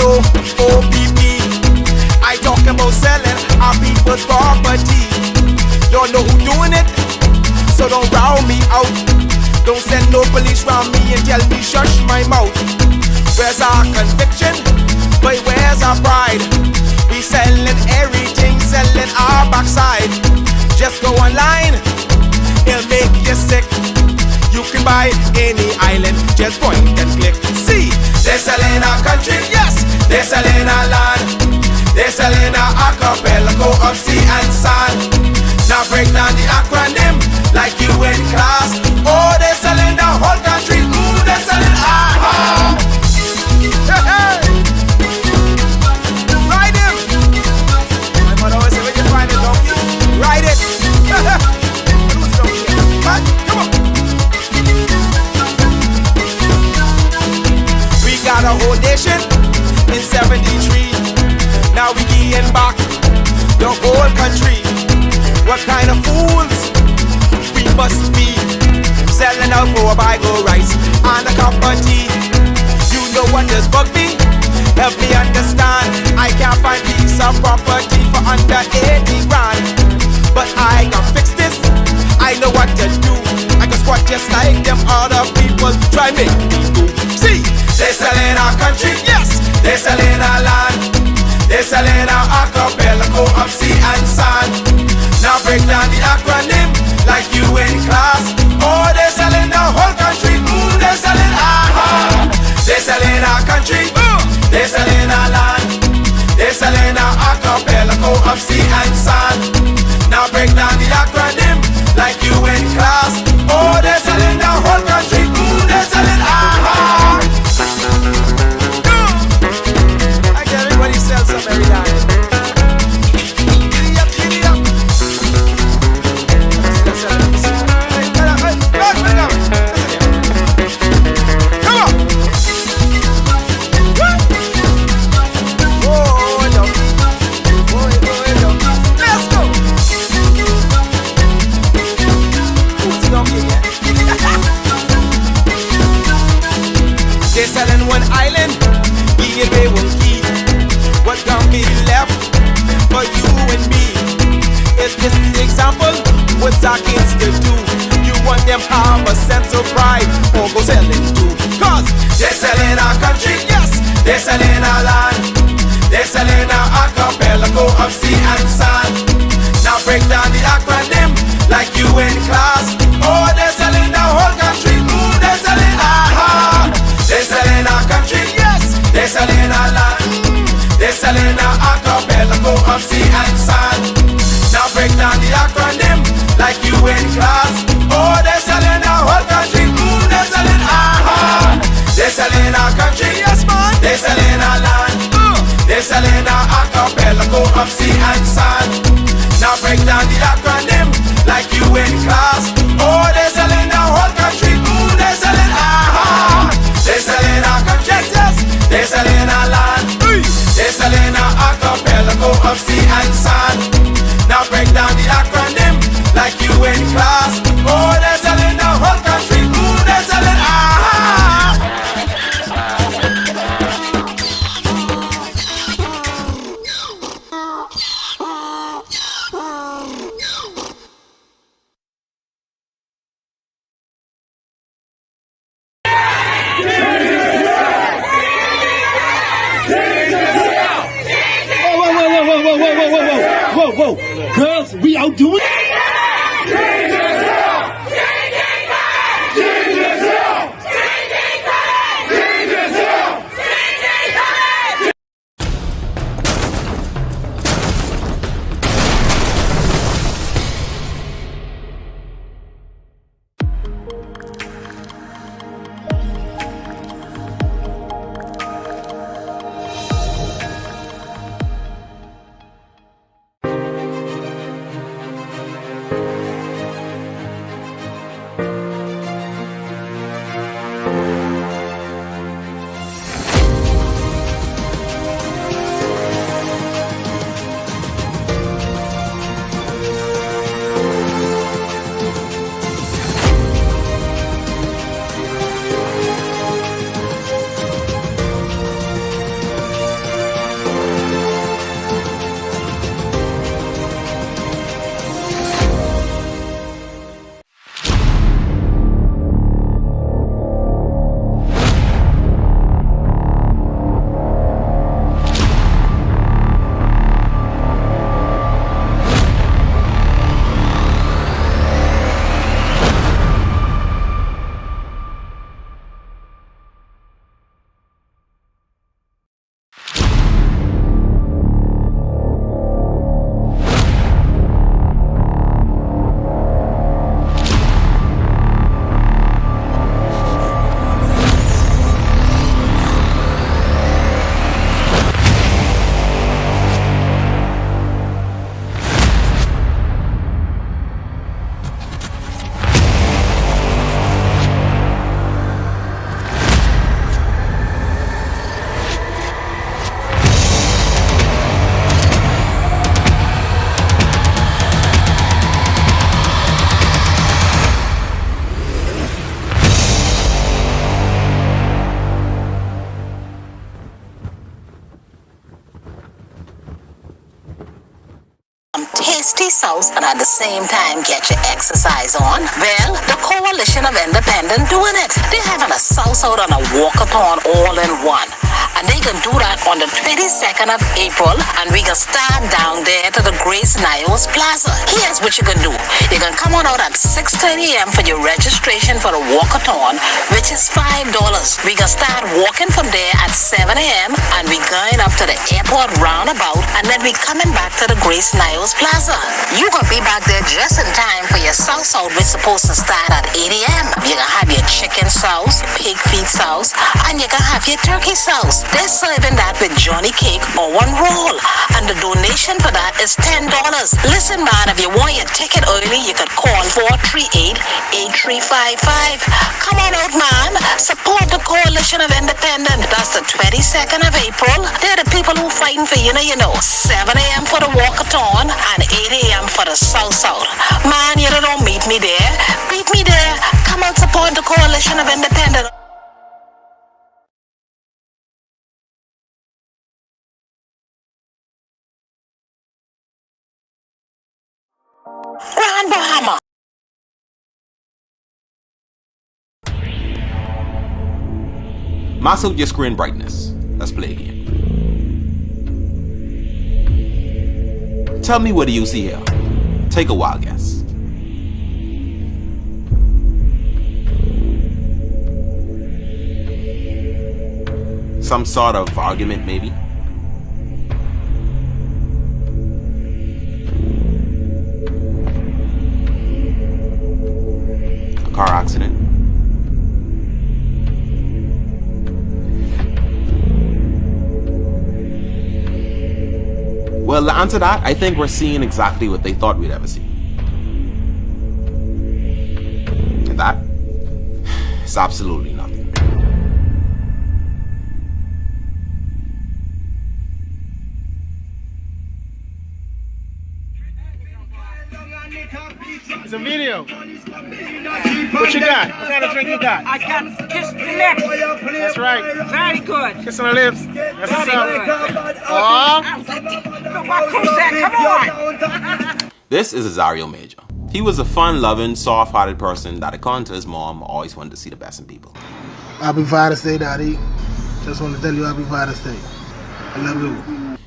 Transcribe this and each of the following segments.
know OPP. I talk about selling our people's property. Y'all know who doing it, so don't round me out. Don't send no police round me and tell me shush my mouth. Where's our conviction? But where's our pride? We selling everything, selling our backside. Just go online, it'll make you sick. You can buy any island, just point and click. See, they're selling our country, yes, they're selling our land. They're selling our archipelago of sea and sand. Now break down the acronym like you in class. Oh, they're selling the whole country. Ooh, they're selling our hey, hey. Ride him. My mother always say, when you find a donkey, ride it. Who's donkey? Man, come on. We got a whole nation in 73. Now we getting back the whole country. What kind of fools we must be, selling out for a bag of rice and a cup of tea. You know what does bug me? Help me understand. I can't find piece of property for under 80 grand, but I can fix this. I know what to do. I can squat just like them other people try make me do. See, they're selling our country, yes, they're selling our land. They're selling our archipelago of sea and sand. Now break down the acronym like you in class. Oh, they're selling the whole country. Ooh, they're selling our they're selling our country. Ooh, they're selling our land. They're selling our archipelago of sea and sand. Now break down the acronym like you in class. Oh, they're selling the whole country. Ooh, they're selling our I get everybody sell some every night. They're selling one island, we and they won't keep. What can be left for you and me? Is this the example? What's our kids to do? You want them have a sense of pride, or go selling too? Cause they're selling our country, yes, they're selling our land. They're selling our archipelago of sea and sand. Now break down the acronym like you in class. Oh, they're selling the whole country. Ooh, they're selling our they're selling our country, yes, they're selling our land. They're selling our archipelago of sea and sand. Now break down the acronym like you in class. Oh, they're selling the whole country. Ooh, they're selling our they're selling our country, yes man. They're selling our land. They're selling our archipelago of sea and sand. Now break down the acronym like you in class. Oh, they're selling the whole country. Ooh, they're selling our they're selling our country, yes, they're selling our land. They're selling our archipelago of sea and sand. Now break down the acronym like you in class. Oh, they're selling the whole country. Ooh, they're selling Whoa, girls, we out doing house and at the same time get your exercise on? Well, the Coalition of Independent doing it. They're having a South Out and a walkathon all in one. And they can do that on the 22nd of April, and we can start down there to the Grace Niles Plaza. Here's what you can do. You can come on out at 6:30 a.m. for your registration for the walkathon, which is $5. We can start walking from there at 7 a.m. and we going up to the airport roundabout, and then we coming back to the Grace Niles Plaza. You can be back there just in time for your South Out, which is supposed to start at 8 a.m. You can have your chicken sauce, pig feet sauce, and you can have your turkey sauce. They're serving that with Johnny cake or one roll, and the donation for that is $10. Listen, man, if you want your ticket early, you could call 438-8355. Come on out, man. Support the Coalition of Independent. That's the 22nd of April. They're the people who fighting for you know. 7 a.m. for the walkathon and 8 a.m. for the South Out. Man, you don't meet me there. Meet me there. Come out, support the Coalition of Independent. Grand Bahama. Max out your screen brightness. Let's play again. Tell me, what do you see here? Take a wild guess. Some sort of argument, maybe? A car accident? Well, the answer to that, I think we're seeing exactly what they thought we'd ever see. And that is absolutely nothing. It's a video. What you got? What kind of drink you got? I got kiss the lips. That's right. Very good. Kiss on the lips. That's what's Very up. good. Oh. Look, my crew said, come on. This is Azario Major. He was a fun-loving, soft-hearted person that, according to his mom, always wanted to see the best in people. Happy Father's Day, Daddy. Just want to tell you Happy Father's Day. I love you.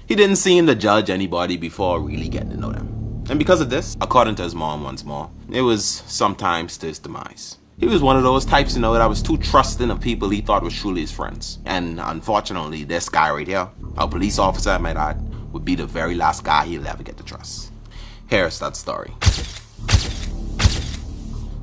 He didn't seem to judge anybody before really getting to know them. And because of this, according to his mom once more, it was sometimes to his demise. He was one of those types, that was too trusting of people he thought was truly his friends. And unfortunately, this guy right here, a police officer I might add, would be the very last guy he'll ever get to trust. Here's that story.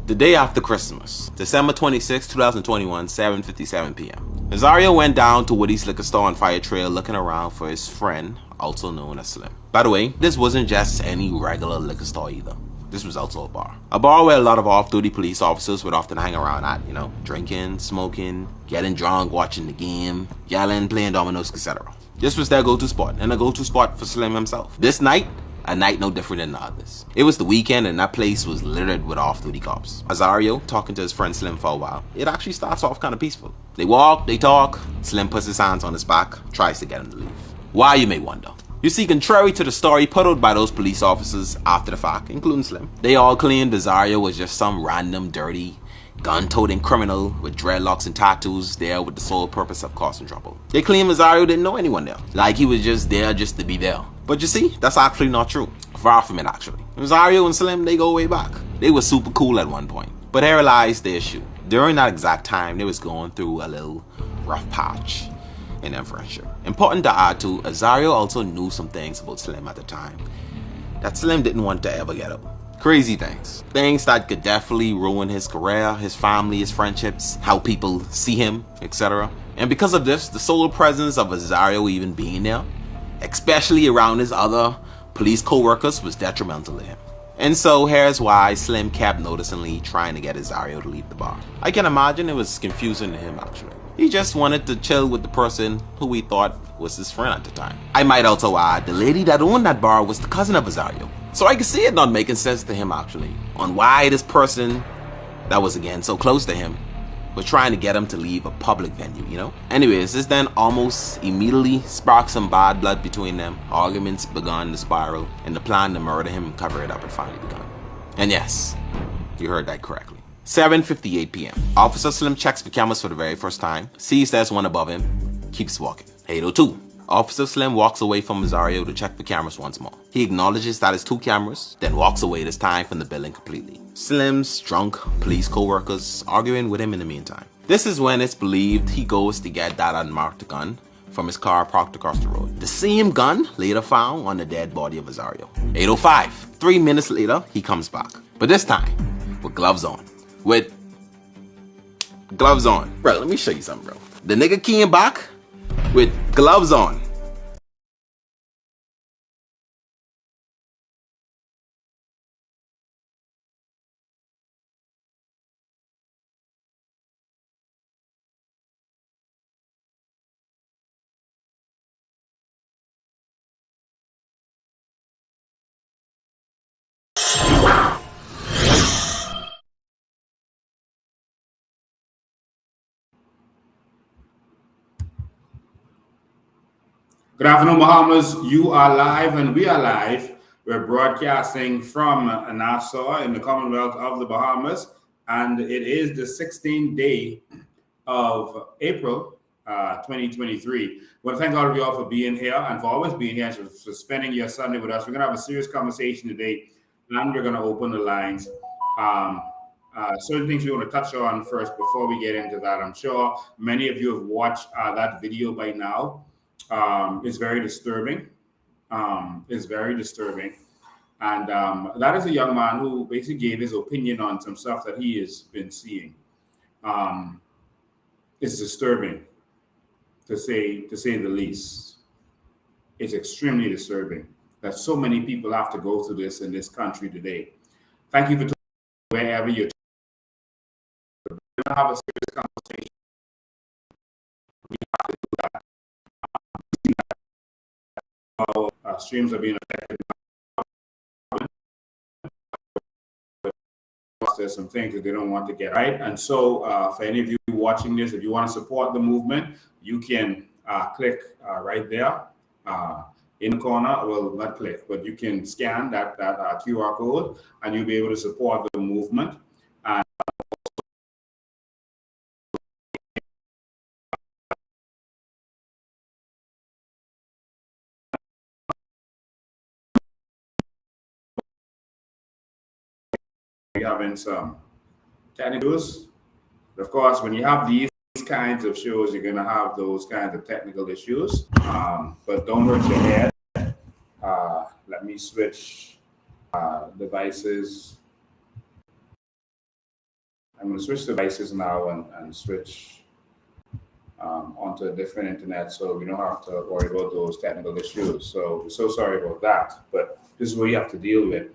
The day after Christmas, December 26, 2021, 7:57 p.m. Azario went down to Woody's liquor store on Fire Trail looking around for his friend, also known as Slim. By the way, this wasn't just any regular liquor store either. This was also a bar. A bar where a lot of off-duty police officers would often hang around at, drinking, smoking, getting drunk, watching the game, yelling, playing dominoes, etc. This was their go-to spot, and a go-to spot for Slim himself. This night, a night no different than the others. It was the weekend and that place was littered with off-duty cops. Azario, talking to his friend Slim for a while, it actually starts off kind of peaceful. They walk, they talk, Slim puts his hands on his back, tries to get him to leave. Why, you may wonder. You see, contrary to the story put out by those police officers after the fact, including Slim, they all claimed Azario was just some random, dirty, gun-toting criminal with dreadlocks and tattoos there with the sole purpose of causing trouble. They claim Azario didn't know anyone there, like he was just there just to be there. But you see, that's actually not true. Far from it, actually. Azario and Slim, they go way back. They were super cool at one point. But here lies the issue. During that exact time, they was going through a little rough patch in their friendship. Important to add to, Azario also knew some things about Slim at the time that Slim didn't want to ever get out. Crazy things. Things that could definitely ruin his career, his family, his friendships, how people see him, etc. And because of this, the sole presence of Azario even being there, especially around his other police co-workers, was detrimental to him. And so here's why Slim kept noticingly trying to get Azario to leave the bar. I can imagine it was confusing to him actually. He just wanted to chill with the person who he thought was his friend at the time. I might also add, the lady that owned that bar was the cousin of Azario. So I can see it not making sense to him actually, on why this person that was again so close to him but trying to get him to leave a public venue, you know? Anyways, this then almost immediately sparked some bad blood between them. Arguments began to spiral, and the plan to murder him and cover it up had finally begun. And yes, you heard that correctly. 7:58 p.m. Officer Slim checks for cameras for the very first time, sees there's one above him, keeps walking. 8:02. Officer Slim walks away from Rosario to check for cameras once more. He acknowledges that it's 2 cameras, then walks away this time from the building completely. Slim's drunk police co-workers arguing with him in the meantime. This is when it's believed he goes to get that unmarked gun from his car parked across the road. The same gun later found on the dead body of Rosario. 8:05. 3 minutes later, he comes back. But this time, with gloves on. With gloves on. Bro, let me show you something, bro. The nigga came back with gloves on. Good afternoon, Bahamas. You are live and we are live. We're broadcasting from Nassau in the Commonwealth of the Bahamas, and it is the 16th day of April 2023. I want to thank all of you all for being here and for always being here, for spending your Sunday with us. We're going to have a serious conversation today, and we're going to open the lines. Certain things we want to touch on first before we get into that. I'm sure many of you have watched that video by now. It's very disturbing. It's very disturbing. And that is a young man who basically gave his opinion on some stuff that he has been seeing. It's disturbing, to say the least. It's extremely disturbing that so many people have to go through this in this country today. Thank you for wherever you're. We're going to have a serious conversation. We have to do that. Streams are being affected. There's some things that they don't want to get right. And so for any of you watching this, if you want to support the movement, you can click right there in the corner. Well, not click, but you can scan that QR code and you'll be able to support the movement. And having some technical issues. Of course, when you have these kinds of shows, you're going to have those kinds of technical issues. But don't hurt your head. Let me switch devices. I'm going to switch devices now and switch onto a different internet so we don't have to worry about those technical issues. So sorry about that. But this is what you have to deal with.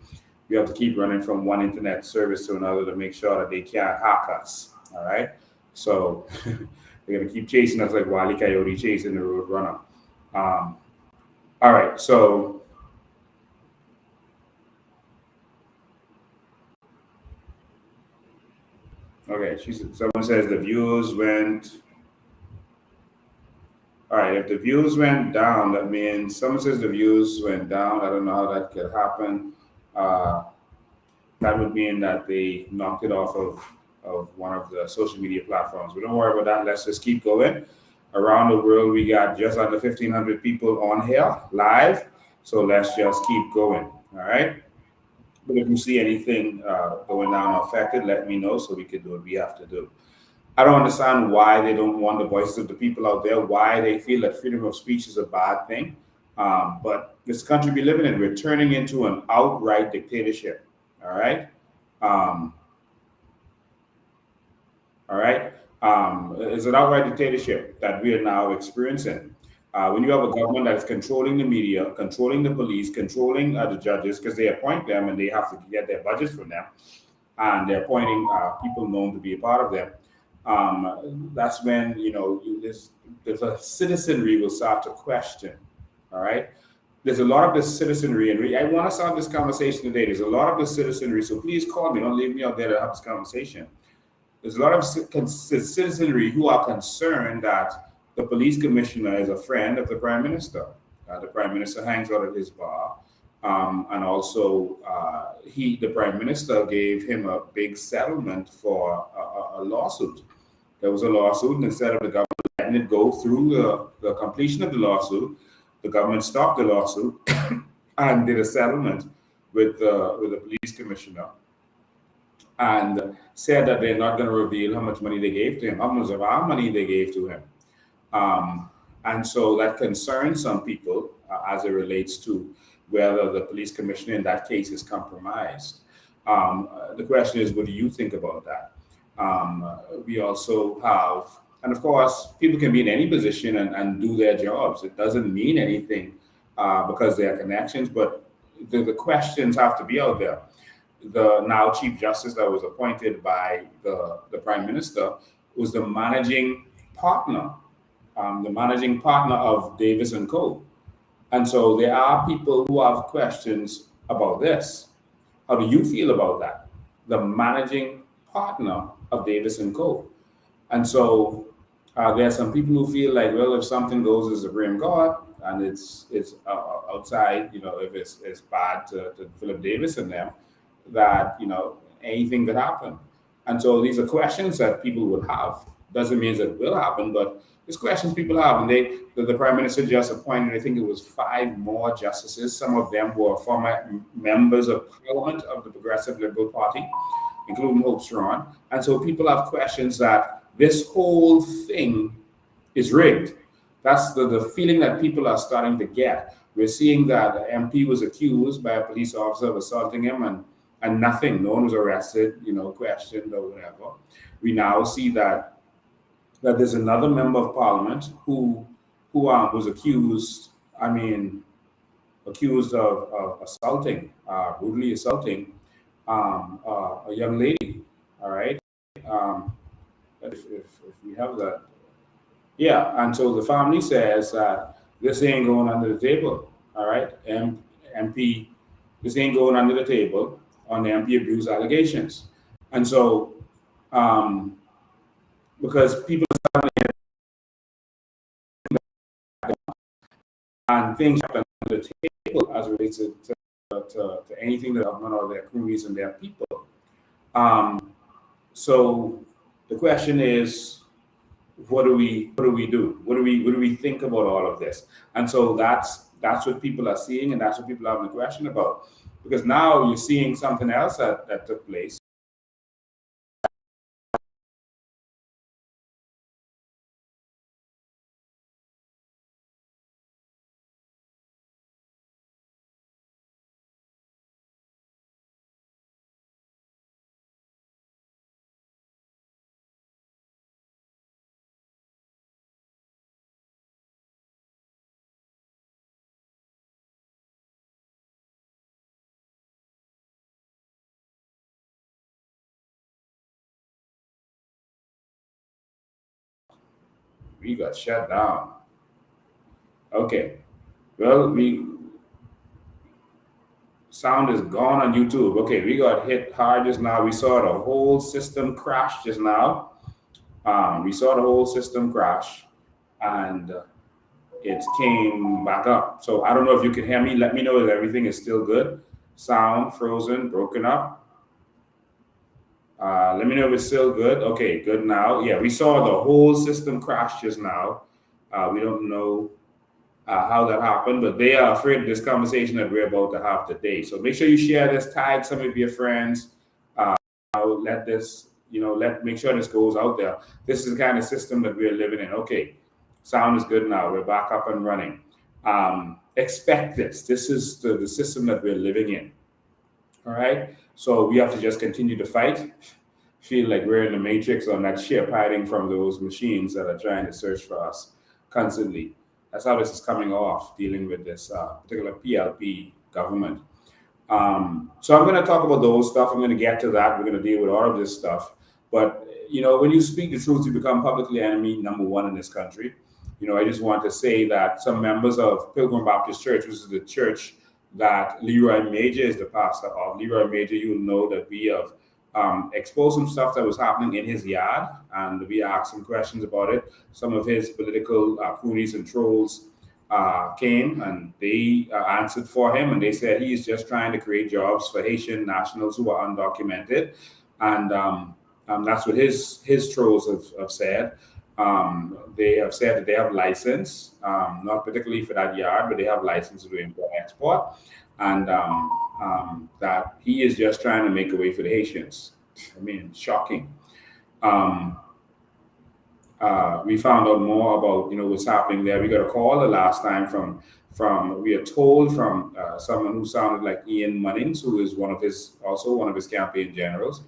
We have to keep running from one internet service to another to make sure that they can't hack us. All right. So they're going to keep chasing us like Wile E. Coyote chasing the road runner. All right. So okay. Someone says the views went. All right. If the views went down, that means someone says the views went down. I don't know how that could happen. That would mean that they knocked it off of one of the social media platforms. We don't worry about that. Let's just keep going. Around the world, we got just under 1,500 people on here live. So let's just keep going. All right. But if you see anything going down or affected, let me know so we can do what we have to do. I don't understand why they don't want the voices of the people out there, why they feel that freedom of speech is a bad thing. But this country we live in, we're turning into an outright dictatorship. All right. All right. It's an outright dictatorship that we are now experiencing. When you have a government that is controlling the media, controlling the police, controlling the judges, because they appoint them and they have to get their budgets from them, and they're appointing people known to be a part of them. That's when the citizenry will start to question. All right. There's a lot of the citizenry, and I want to start this conversation today. There's a lot of the citizenry, so please call me. Don't leave me out there to have this conversation. there's a lot of citizenry who are concerned that the police commissioner is a friend of the prime minister. The prime minister hangs out at his bar. And also, the prime minister gave him a big settlement for a lawsuit. There was a lawsuit, and instead of the government letting it go through the completion of the lawsuit, the government stopped the lawsuit and did a settlement with the police commissioner, and said that they're not going to reveal how much money they gave to him, how much of our money they gave to him. And so that concerns some people as it relates to whether the police commissioner in that case is compromised. The question is, what do you think about that? We also have, and of course, people can be in any position and do their jobs. It doesn't mean anything because they are connections, but the questions have to be out there. The now Chief Justice that was appointed by the Prime Minister was the managing partner of Davis & Co. And so there are people who have questions about this. How do you feel about that? The managing partner of Davis & Co. And so there are some people who feel like, well, if something goes as Supreme Court and it's outside, if it's bad to Philip Davis and them, that, anything could happen. And so these are questions that people would have. Doesn't mean that it will happen, but it's questions people have. And the Prime Minister just appointed, I think it was 5 more justices. Some of them were former members of Parliament of the Progressive Liberal Party, including Hope Strachan. And so people have questions that this whole thing is rigged. That's the feeling that people are starting to get. We're seeing that an MP was accused by a police officer of assaulting him, and nothing. No one was arrested, questioned or whatever. We now see that there's another member of Parliament who was accused of assaulting, brutally assaulting a young lady. All right. If we have that. Yeah. And so the family says that this ain't going under the table. All right. MP, this ain't going under the table on the MP abuse allegations. And so, because people are and things happen under the table as it relates to anything that government or their crews and their people. So the question is, what do we do? What do we think about all of this? And so that's what people are seeing, and that's what people are having a question about. Because now you're seeing something else that took place. We got shut down. Okay. Well, sound is gone on YouTube. Okay, we got hit hard just now. We saw the whole system crash just now. We saw the whole system crash, and it came back up. So I don't know if you can hear me. Let me know if everything is still good. Sound frozen, broken up. Let me know if it's still good. Okay, good now. Yeah, we saw the whole system crash just now. We don't know how that happened, but they are afraid of this conversation that we're about to have today. So make sure you share this, tag some of your friends. Let this, make sure this goes out there. This is the kind of system that we're living in. Okay, sound is good now. We're back up and running. Expect this. This is the system that we're living in. All right. So we have to just continue to fight, feel like we're in the matrix on that ship hiding from those machines that are trying to search for us constantly. That's how this is coming off, dealing with this particular PLP government. So I'm going to talk about those stuff. I'm going to get to that. We're going to deal with all of this stuff. But, when you speak the truth, you become publicly enemy number one in this country. I just want to say that some members of Pilgrim Baptist Church, which is the church that Leroy Major is the pastor of. Leroy Major, you will know that we have exposed some stuff that was happening in his yard, and we asked him questions about it. Some of his political cronies and trolls came and they answered for him, and they said he is just trying to create jobs for Haitian nationals who are undocumented, and that's what his trolls have said. They have said that they have license, not particularly for that yard, but they have license to do import export, and that he is just trying to make a way for the Haitians. I mean, shocking. We found out more about what's happening there. We got a call the last time from we are told from someone who sounded like Ian Munnings, who is one of his campaign generals.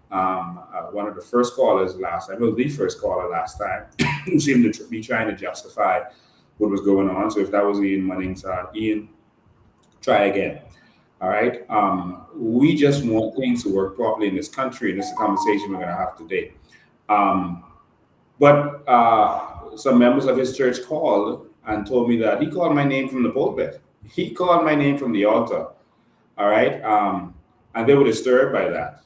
One of the first callers last time, well, the first caller last time, who seemed to be trying to justify what was going on. So if that was Ian Munnings, Ian, try again. All right. We just want things to work properly in this country, and this is a conversation we're going to have today. But some members of his church called and told me that he called my name from the pulpit. He called my name from the altar. All right. And they were disturbed by that.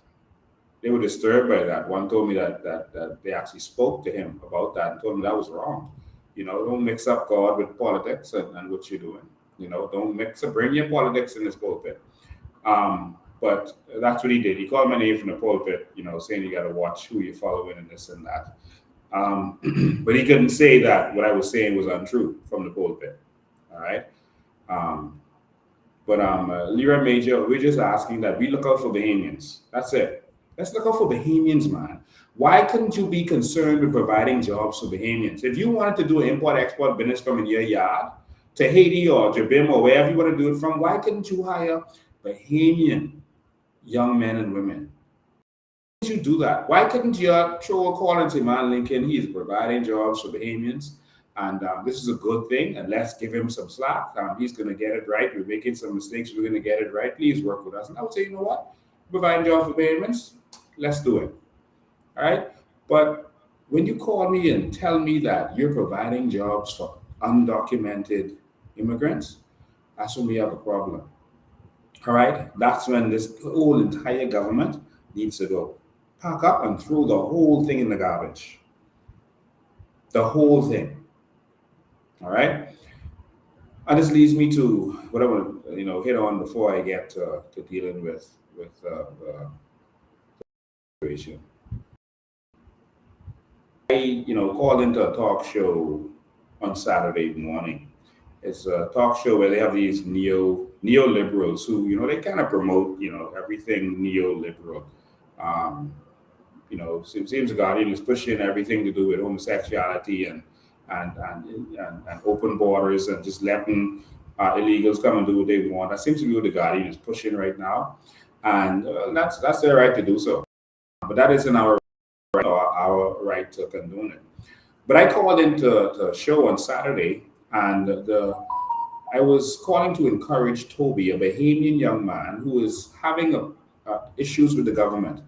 One told me that they actually spoke to him about that and told him that was wrong. Don't mix up God with politics and what you're doing. Don't bring your politics in this pulpit. But that's what he did. He called my name from the pulpit, saying you got to watch who you're following and this and that. But he couldn't say that what I was saying was untrue from the pulpit. All right. But Leroy Major, we're just asking that we look out for Bahamians. That's it. Let's look out for Bahamians, man. Why couldn't you be concerned with providing jobs for Bahamians? If you wanted to do an import-export business from in your yard to Haiti or Jabim or wherever you want to do it from, why couldn't you hire Bahamian young men and women? Why couldn't you do that? Why couldn't you throw a call and say, man, Lincoln, he's providing jobs for Bahamians, and this is a good thing, and let's give him some slack. He's going to get it right. We're making some mistakes. We're going to get it right. Please work with us. And I would say, you know what? Providing jobs for Bahamians, let's do it. All right. But when you call me and tell me that you're providing jobs for undocumented immigrants, that's when we have a problem. All right. That's when this whole entire government needs to go. Pack up and throw the whole thing in the garbage. The whole thing. All right. And this leads me to what I want to hit on before I get to dealing with the situation. I called into a talk show on Saturday morning. It's a talk show where they have these neoliberals who they kind of promote everything neoliberal. It seems the Guardian is pushing everything to do with homosexuality and open borders and just letting illegals come and do what they want. That seems to be what the Guardian is pushing right now. And that's their right to do so, but that isn't our right to condone it. But I called into a show on Saturday, and I was calling to encourage Toby, a Bahamian young man who is having issues with the government.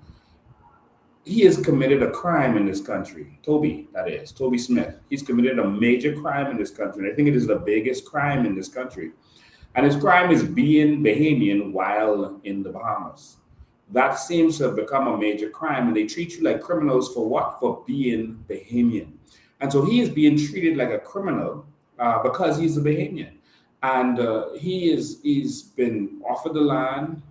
He has committed a crime in this country. Toby, that is Toby Smith. He's committed a major crime in this country. I think it is the biggest crime in this country. And his crime is being Bahamian while in the Bahamas. That seems to have become a major crime, and they treat you like criminals for what? For being Bahamian. And so he is being treated like a criminal because he's a Bahamian. And he's been offered the land,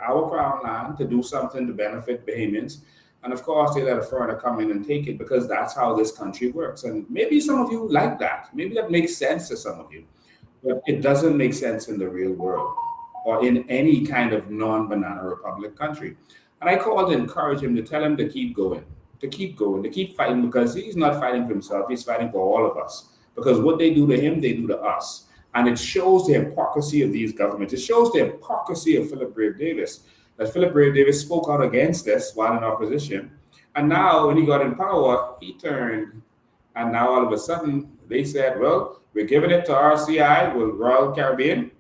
our crown land, to do something to benefit Bahamians. And of course, they let a foreigner come in and take it because that's how this country works. And maybe some of you like that. Maybe that makes sense to some of you. But it doesn't make sense in the real world or in any kind of non-banana republic country. And I called to encourage him, to tell him to keep going, to keep fighting, because he's not fighting for himself. He's fighting for all of us. Because what they do to him, they do to us. And it shows the hypocrisy of these governments. It shows the hypocrisy of Philip Brave Davis. That Philip Brave Davis spoke out against this while in opposition. And now when he got in power, he turned. And now all of a sudden, they said, well, we're giving it to RCI, with Royal Caribbean,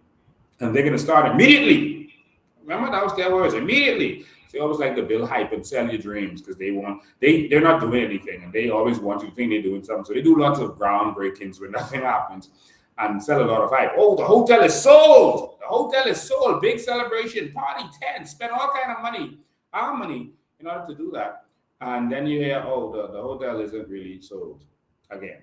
and they're going to start immediately. Remember, that was their words, immediately. They always like to build hype and sell your dreams because they're not doing anything, and they always want you to think they're doing something. So they do lots of groundbreakings where nothing happens and sell a lot of hype. Oh, the hotel is sold. The hotel is sold. Big celebration, party tent, spend all kind of money. our money in order to do that. And then you hear, oh, the hotel isn't really sold again.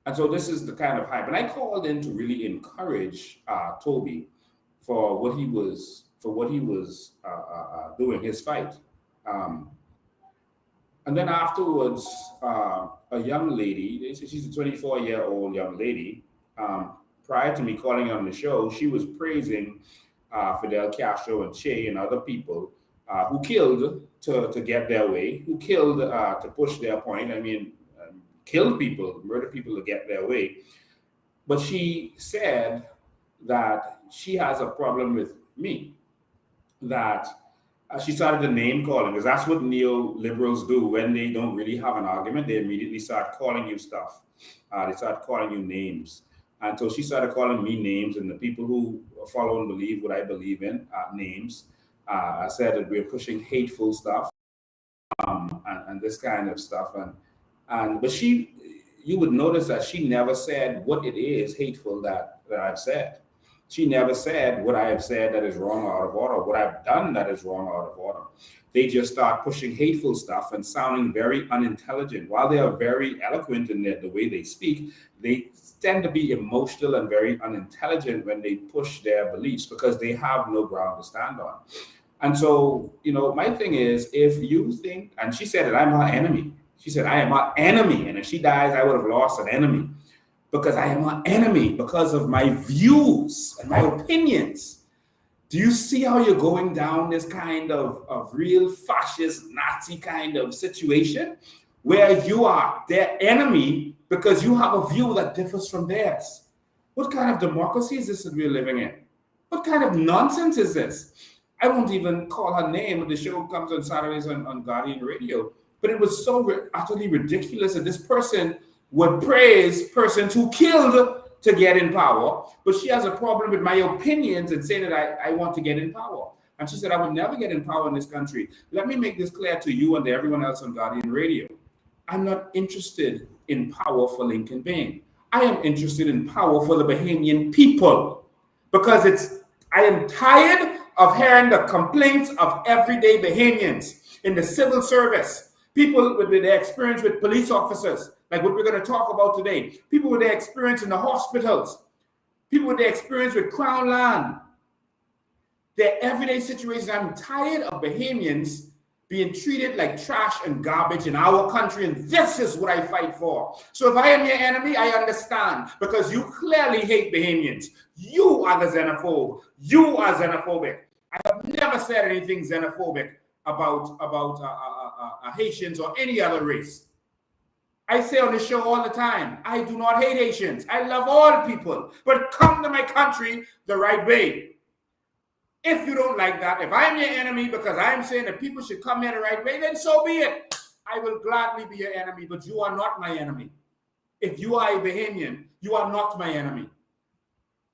And so this is the kind of hype. And I called in to really encourage Toby for what he was doing, his fight. And then afterwards, a young lady, she's a 24-year-old young lady, prior to me calling on the show, she was praising Fidel Castro and Che and other people who killed to get their way, who killed to push their point. I mean, killed people, murdered people to get their way. But she said that she has a problem with me, that she started the name calling, because that's what neoliberals do when they don't really have an argument. They immediately start calling you stuff. They start calling you names. And so she started calling me names, and the people who follow and believe what I believe in, names. I said that we're pushing hateful stuff and this kind of stuff. But you would notice that she never said what it is hateful that I've said. She never said what I have said that is wrong or out of order, what I've done that is wrong or out of order. They just start pushing hateful stuff and sounding very unintelligent. While they are very eloquent in the way they speak, they tend to be emotional and very unintelligent when they push their beliefs because they have no ground to stand on. And so, my thing is, if you think, and she said that I'm her enemy. She said, I am her enemy. And if she dies, I would have lost an enemy. Because I am her enemy because of my views and my opinions. Do you see how you're going down this kind of real fascist Nazi kind of situation where you are their enemy because you have a view that differs from theirs? What kind of democracy is this that we're living in? What kind of nonsense is this? I won't even call her name. The show comes on Saturdays on Guardian Radio. But it was so utterly ridiculous that this person would praise persons who killed to get in power, but she has a problem with my opinions and saying that I want to get in power. And she said, I would never get in power in this country. Let me make this clear to you and to everyone else on Guardian Radio. I'm not interested in power for Lincoln Bain. I am interested in power for the Bahamian people because I am tired of hearing the complaints of everyday Bahamians in the civil service, people with their experience with police officers, like what we're going to talk about today, people with their experience in the hospitals, people with their experience with Crown Land, their everyday situations. I'm tired of Bahamians being treated like trash and garbage in our country, and this is what I fight for. So if I am your enemy, I understand, because you clearly hate Bahamians. You are the xenophobe. You are xenophobic. I have never said anything xenophobic about Haitians or any other race. I say on the show all the time, I do not hate Haitians. I love all people, but come to my country the right way. If you don't like that, if I'm your enemy because I'm saying that people should come here the right way, then so be it. I will gladly be your enemy, but you are not my enemy. If you are a Bahamian, you are not my enemy.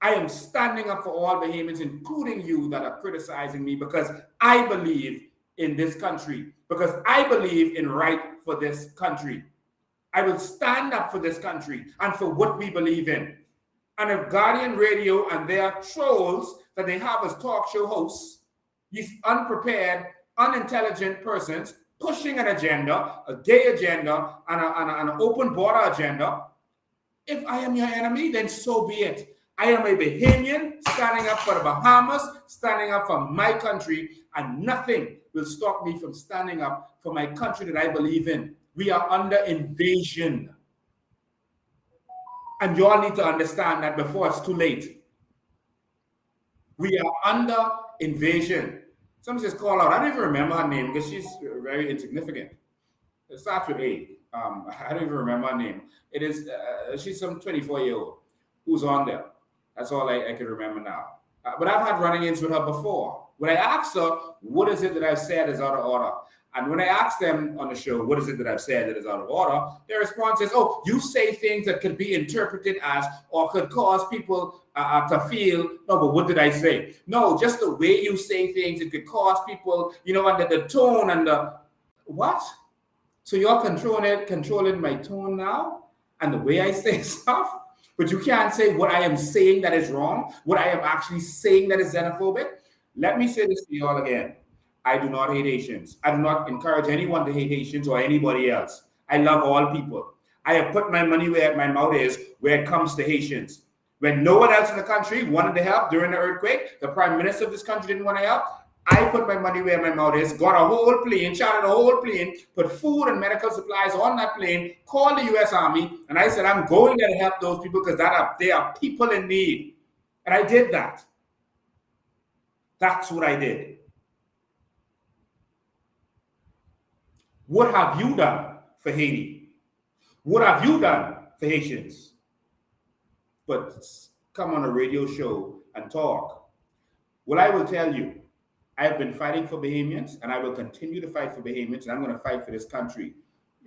I am standing up for all Bahamians, including you that are criticizing me, because I believe in this country, because I believe in right for this country. I will stand up for this country and for what we believe in. And if Guardian Radio and their trolls that they have as talk show hosts, these unprepared, unintelligent persons pushing an agenda, a gay agenda, and an open border agenda, if I am your enemy, then so be it. I am a Bahamian standing up for the Bahamas, standing up for my country, and nothing will stop me from standing up for my country that I believe in. We are under invasion. And you all need to understand that before it's too late. We are under invasion. Someone just call out. I don't even remember her name because she's very insignificant. It starts with A. I don't even remember her name. It is, she's some 24-year-old who's on there. That's all I can remember now. But I've had run-ins with her before. When I asked her, what is it that I've said is out of order? And when I ask them on the show, what is it that I've said that is out of order? Their response is, oh, you say things that could be interpreted as or could cause people to feel, no, but what did I say? No, just the way you say things, it could cause people, under the tone and the, what? So you're controlling my tone now and the way I say stuff? But you can't say what I am saying that is wrong, what I am actually saying that is xenophobic. Let me say this to you all again. I do not hate Haitians. I do not encourage anyone to hate Haitians or anybody else. I love all people. I have put my money where my mouth is when it comes to Haitians. When no one else in the country wanted to help during the earthquake, the prime minister of this country didn't want to help, I put my money where my mouth is, got a whole plane, chartered a whole plane, put food and medical supplies on that plane, called the U.S. Army, and I said, I'm going there to help those people because they are people in need. And I did that. That's what I did. What have you done for Haiti? What have you done for Haitians? But come on a radio show and talk. Well, I will tell you, I have been fighting for Bahamians, and I will continue to fight for Bahamians, and I'm going to fight for this country.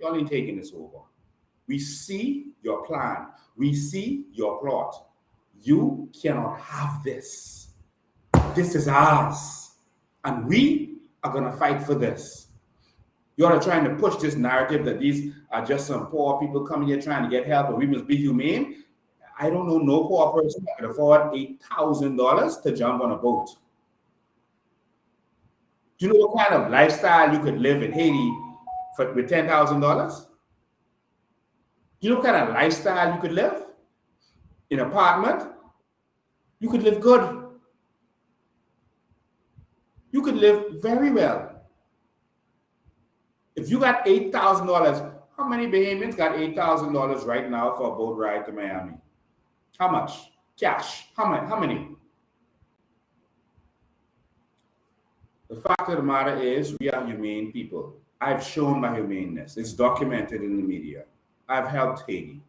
Y'all ain't taking this over. We see your plan. We see your plot. You cannot have this. This is ours, and we are going to fight for this. You all are trying to push this narrative that these are just some poor people coming here trying to get help and we must be humane. I don't know no poor person that can afford $8,000 to jump on a boat. Do you know what kind of lifestyle you could live in Haiti with $10,000? Do you know what kind of lifestyle you could live? In an apartment? You could live good. You could live very well. If you got $8,000, how many Bahamians got $8,000 right now for a boat ride to Miami? How much? Cash. How many? The fact of the matter is, we are humane people. I've shown my humaneness. It's documented in the media. I've helped Haiti.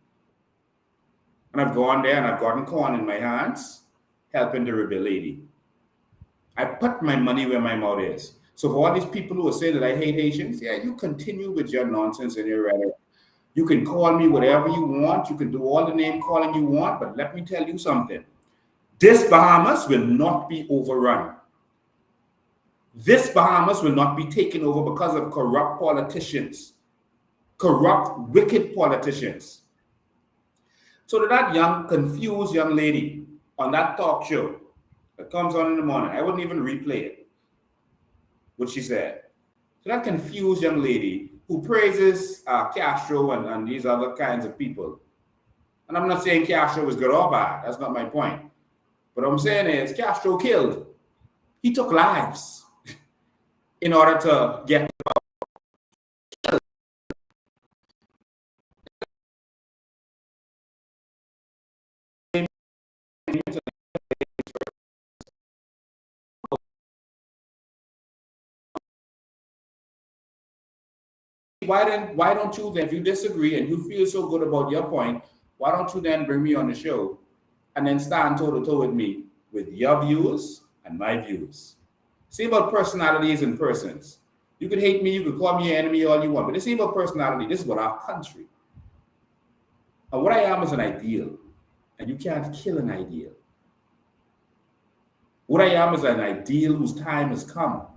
And I've gone there and I've gotten corn in my hands, helping to rebuild Haiti. I put my money where my mouth is. So for all these people who say that I hate Haitians, yeah, you continue with your nonsense and your rhetoric. You can call me whatever you want. You can do all the name calling you want. But let me tell you something. This Bahamas will not be overrun. This Bahamas will not be taken over because of corrupt politicians, corrupt, wicked politicians. So to that young, confused young lady on that talk show that comes on in the morning, I wouldn't even replay it, what she said. So that confused young lady who praises Castro and these other kinds of people. And I'm not saying Castro was good or bad. That's not my point. What I'm saying is Castro killed. He took lives in order to get killed. Why don't you then, if you disagree and you feel so good about your point, why don't you then bring me on the show and then stand toe to toe with me with your views and my views? See about personalities and persons. You could hate me, you could call me an enemy all you want, but it's about personality. This is about our country. And what I am is an ideal, and you can't kill an ideal. What I am is an ideal whose time has come.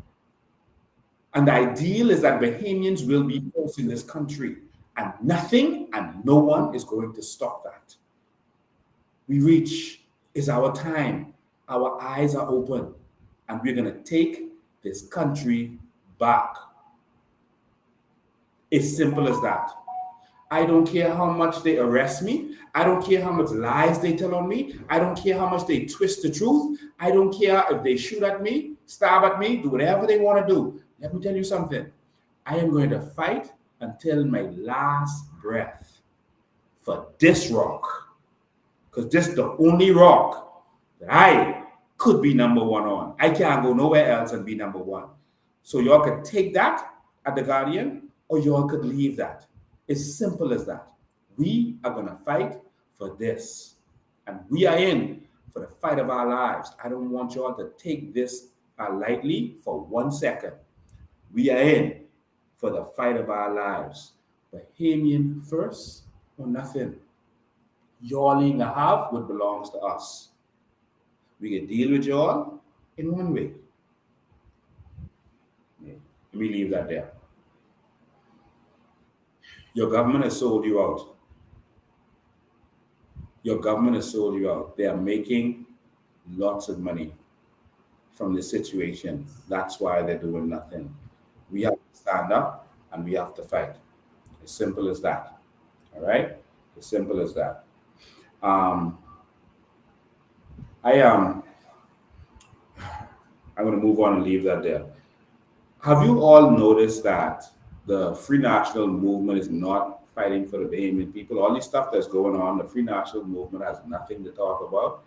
And the ideal is that Bahamians will be first in this country, and nothing and no one is going to stop that. We reach, is our time. Our eyes are open, and we're going to take this country back. It's simple as that. I don't care how much they arrest me. I don't care how much lies they tell on me. I don't care how much they twist the truth. I don't care if they shoot at me, stab at me, do whatever they want to do. Let me tell you something. I am going to fight until my last breath for this rock. Because this is the only rock that I could be number one on. I can't go nowhere else and be number one. So y'all could take that at The Guardian, or y'all could leave that. It's simple as that. We are going to fight for this. And we are in for the fight of our lives. I don't want y'all to take this lightly for 1 second. We are in for the fight of our lives. Bahamian first or nothing. Y'all ain't gonna have what belongs to us. We can deal with y'all in one way. Yeah. Let me leave that there. Your government has sold you out. Your government has sold you out. They are making lots of money from this situation. That's why they're doing nothing. We have to stand up and we have to fight. As simple as that. All right? As simple as that. I'm going to move on and leave that there. Have you all noticed that the Free National Movement is not fighting for the Bahamian people? All this stuff that's going on, the Free National Movement has nothing to talk about.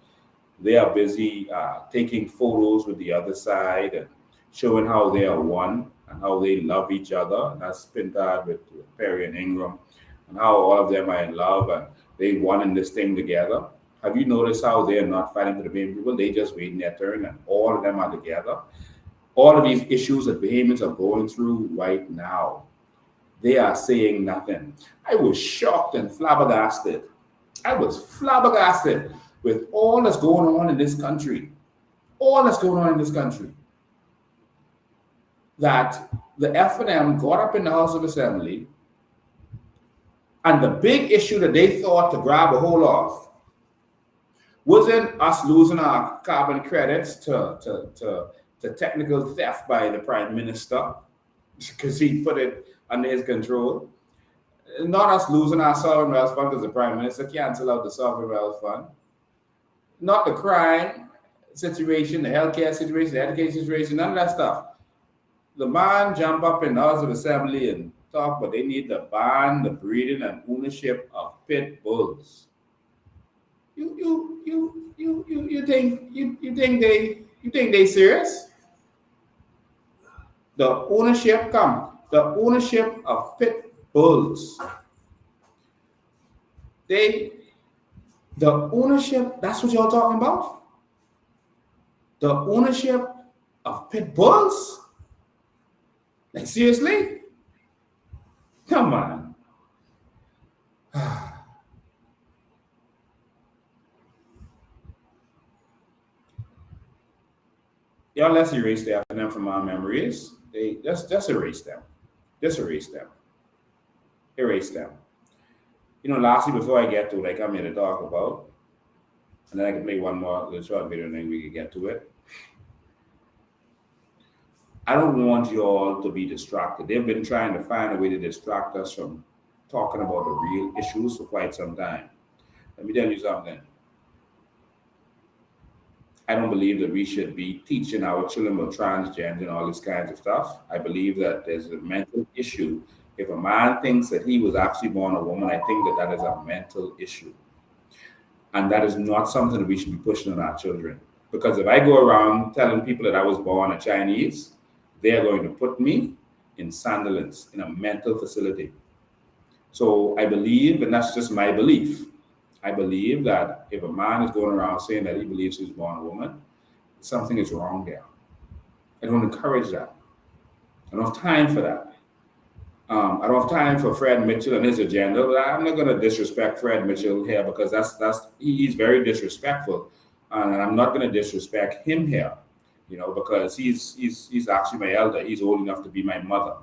They are busy taking photos with the other side and showing how they are one and how they love each other. And that's Pintard with Perry and Ingram, and how all of them are in love and they won in this thing together. Have you noticed how they are not fighting for the Bahamian people? They just waiting their turn, and all of them are together. All of these issues that Bahamians are going through right now, they are saying nothing. I was shocked and flabbergasted. I was flabbergasted with all that's going on in this country. All that's going on in this country. That the F&M got up in the House of Assembly, and the big issue that they thought to grab a hold of wasn't us losing our carbon credits to technical theft by the Prime Minister, because he put it under his control. Not us losing our sovereign wealth fund, because the Prime Minister canceled out the sovereign wealth fund. Not the crime situation, the healthcare situation, the education situation, none of that stuff. The man jump up in the House of Assembly and talk, but they need to ban the breeding and ownership of pit bulls. You think they serious? The ownership of pit bulls. The ownership, that's what y'all talking about? The ownership of pit bulls? Like, seriously? Come on. Y'all, let's erase the F&M from our memories. They just erase them. Just erase them. Erase them. You know, lastly, before I get to like I'm here to talk about, and then I can play one more little short video and then we can get to it. I don't want you all to be distracted. They've been trying to find a way to distract us from talking about the real issues for quite some time. Let me tell you something. I don't believe that we should be teaching our children about transgender and all this kinds of stuff. I believe that there's a mental issue. If a man thinks that he was actually born a woman, I think that that is a mental issue. And that is not something that we should be pushing on our children. Because if I go around telling people that I was born a Chinese, they are going to put me in Sandilands, in a mental facility. So I believe, and that's just my belief, I believe that if a man is going around saying that he believes he was born a woman, something is wrong there. I don't encourage that. I don't have time for that. I don't have time for Fred Mitchell and his agenda, but I'm not going to disrespect Fred Mitchell here because he's very disrespectful, and I'm not going to disrespect him here, you know, because he's actually my elder. He's old enough to be my mother.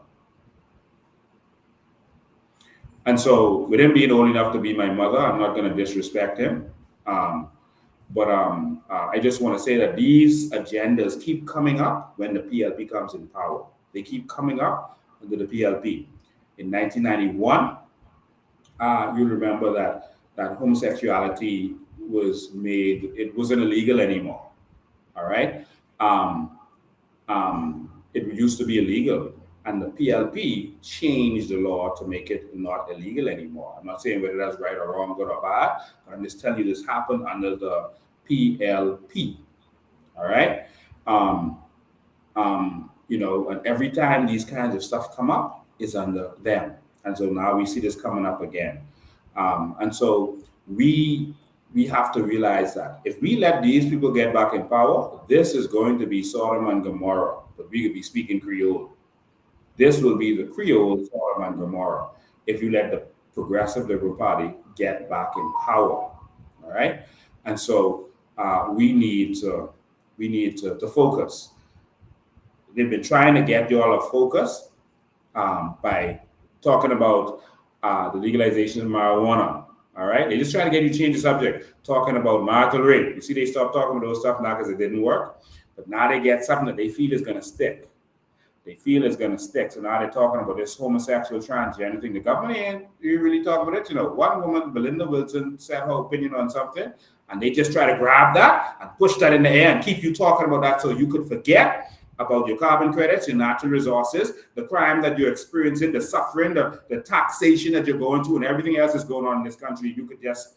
And so with him being old enough to be my mother, I'm not going to disrespect him. But I just want to say that these agendas keep coming up when the PLP comes in power. They keep coming up under the PLP. In 1991, you remember that homosexuality was made, it wasn't illegal anymore. All right. It used to be illegal. And the PLP changed the law to make it not illegal anymore. I'm not saying whether that's right or wrong, good or bad, but I'm just telling you this happened under the PLP. All right. You know, and every time these kinds of stuff come up, it's under them. And so now we see this coming up again. And so we have to realize that if we let these people get back in power, this is going to be Sodom and Gomorrah, but we could be speaking Creole. This will be the Creole Sodom and Gomorrah if you let the Progressive Liberal Party get back in power. All right. And so we need to focus. They've been trying to get you all to focus by talking about the legalization of marijuana. All right. They're just trying to get you to change the subject, talking about marital rape. You see, they stopped talking about those stuff now because it didn't work. But now they get something that they feel is going to stick. They feel it's going to stick. So now they're talking about this homosexual, transgender thing. The government ain't really talking about it. You know, one woman, Belinda Wilson, said her opinion on something, and they just try to grab that and push that in the air and keep you talking about that so you could forget about your carbon credits, your natural resources, the crime that you're experiencing, the suffering, the taxation that you're going through, and everything else that's going on in this country. You could just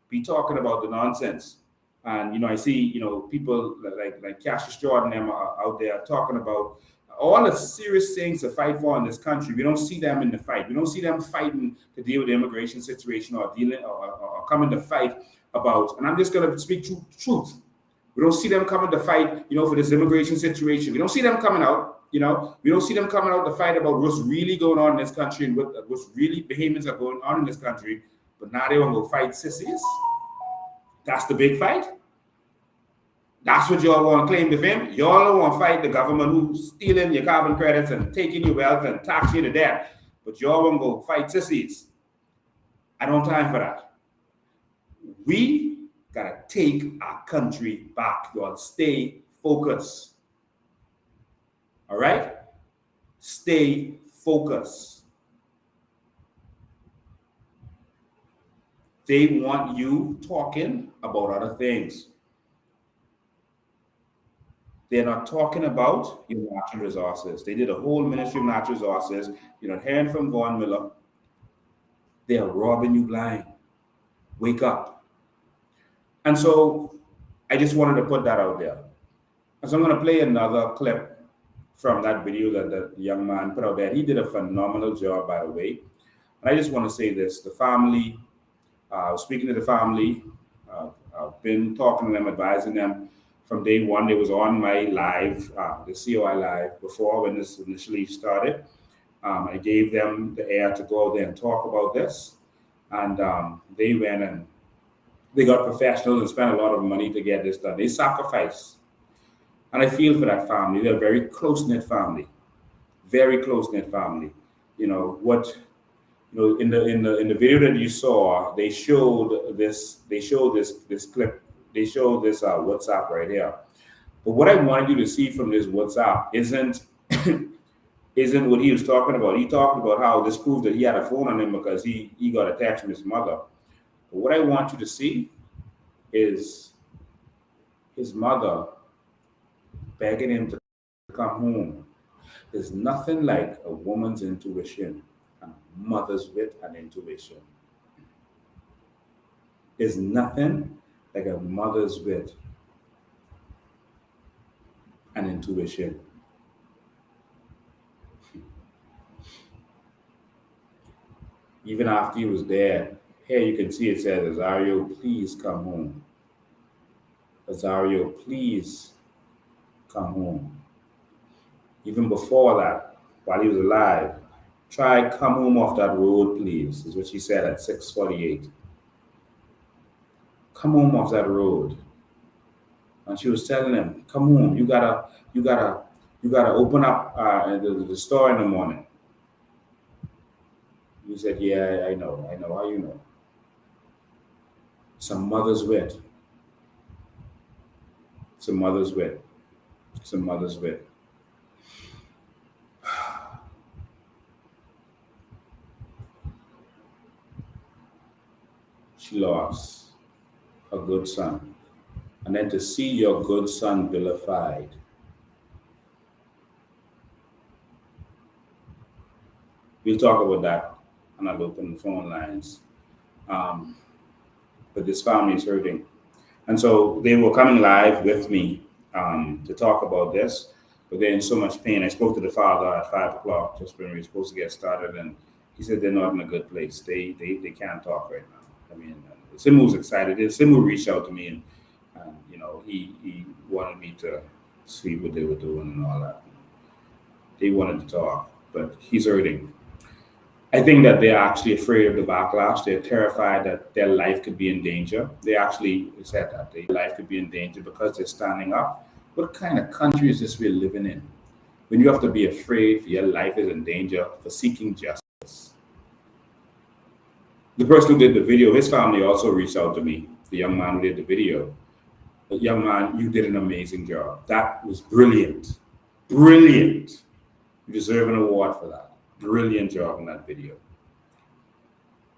be talking about the nonsense. And, you know, I see, you know, people like Cassius Jordan them are out there talking about all the serious things to fight for in this country. We don't see them in the fight. We don't see them fighting to deal with the immigration situation or dealing or coming to fight about, and I'm just going to speak truth. We don't see them coming to fight, you know, for this immigration situation. We don't see them coming out, you know. We don't see them coming out to fight about what's really going on in this country and what's really behaviors are going on in this country. But now they want to go fight sissies. That's the big fight. That's what y'all want to claim to fame. Y'all don't want to fight the government who's stealing your carbon credits and taking your wealth and tax you to death. But y'all want to go fight sissies. I don't have time for that. We got to take our country back. Y'all stay focused. All right? Stay focused. They want you talking about other things. They're not talking about your natural resources. They did a whole ministry of natural resources. You're not hearing from Vaughn Miller. They are robbing you blind. Wake up. And so I just wanted to put that out there. And so I'm going to play another clip from that video that the young man put out there. He did a phenomenal job, by the way. And I just want to say this. The family, speaking to the family, I've been talking to them, advising them. From day one, they was on my live, the COI live, before when this initially started. I gave them the air to go out there and talk about this. And they went and they got professionals and spent a lot of money to get this done. They sacrificed. And I feel for that family. They're a very close-knit family. Very close-knit family. You know, in the video that you saw, they showed this clip. They show this WhatsApp right here. But what I wanted you to see from this WhatsApp isn't what he was talking about. He talked about how this proved that he had a phone on him because he got a text from his mother. But what I want you to see is his mother begging him to come home. There's nothing like a woman's intuition and a mother's wit and intuition. There's nothing like a mother's wit and intuition. Even after he was there, here you can see it says, Azario, please come home. Azario, please come home. Even before that, while he was alive, try come home off that road, please, is what she said at 6:48. Come home off that road. And she was telling him, come home. You gotta open up the store in the morning. He said, yeah, I know. How you know? Some mother's wit. Some mother's wit. Some mother's wit. She lost a good son. And then to see your good son vilified. We'll talk about that, and I'll open the phone lines. But this family is hurting. And so they were coming live with me to talk about this, but they're in so much pain. I spoke to the father at 5 o'clock, just when we were supposed to get started, and he said they're not in a good place. They can't talk right now. I mean, Simu was excited. Simu reached out to me, and you know, he wanted me to see what they were doing and all that. They wanted to talk, but he's hurting. I think that they're actually afraid of the backlash. They're terrified that their life could be in danger. They actually said that their life could be in danger because they're standing up. What kind of country is this we're living in? When you have to be afraid your life is in danger for seeking justice. The person who did the video, his family also reached out to me, the young man who did the video. But young man, you did an amazing job. That was brilliant. Brilliant. You deserve an award for that. Brilliant job in that video.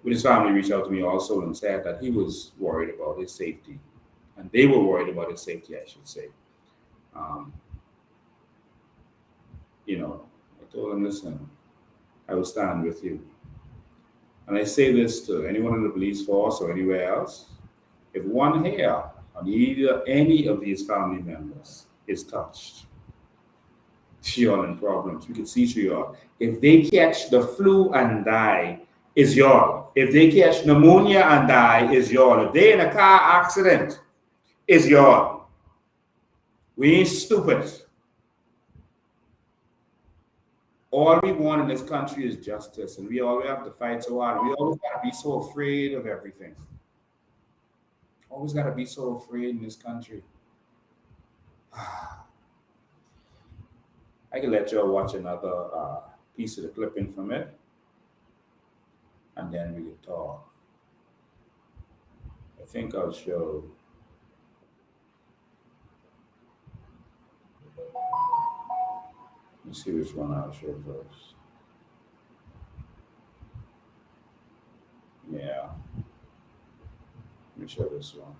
But his family reached out to me also and said that he was worried about his safety. And they were worried about his safety, I should say. I told him, listen, I will stand with you. And I say this to anyone in the police force or anywhere else. If one hair on either any of these family members is touched, you're in problems. We can see through y'all. If they catch the flu and die, is y'all. If they catch pneumonia and die, is y'all. If they in a car accident, is y'all. We ain't stupid. All we want in this country is justice, and we always have to fight so hard. We always got to be so afraid of everything. Always got to be so afraid in this country. I can let y'all watch another piece of the clipping from it, and then we can talk. I think I'll show. Let's see which one I'll show first. Yeah. Let me show this one.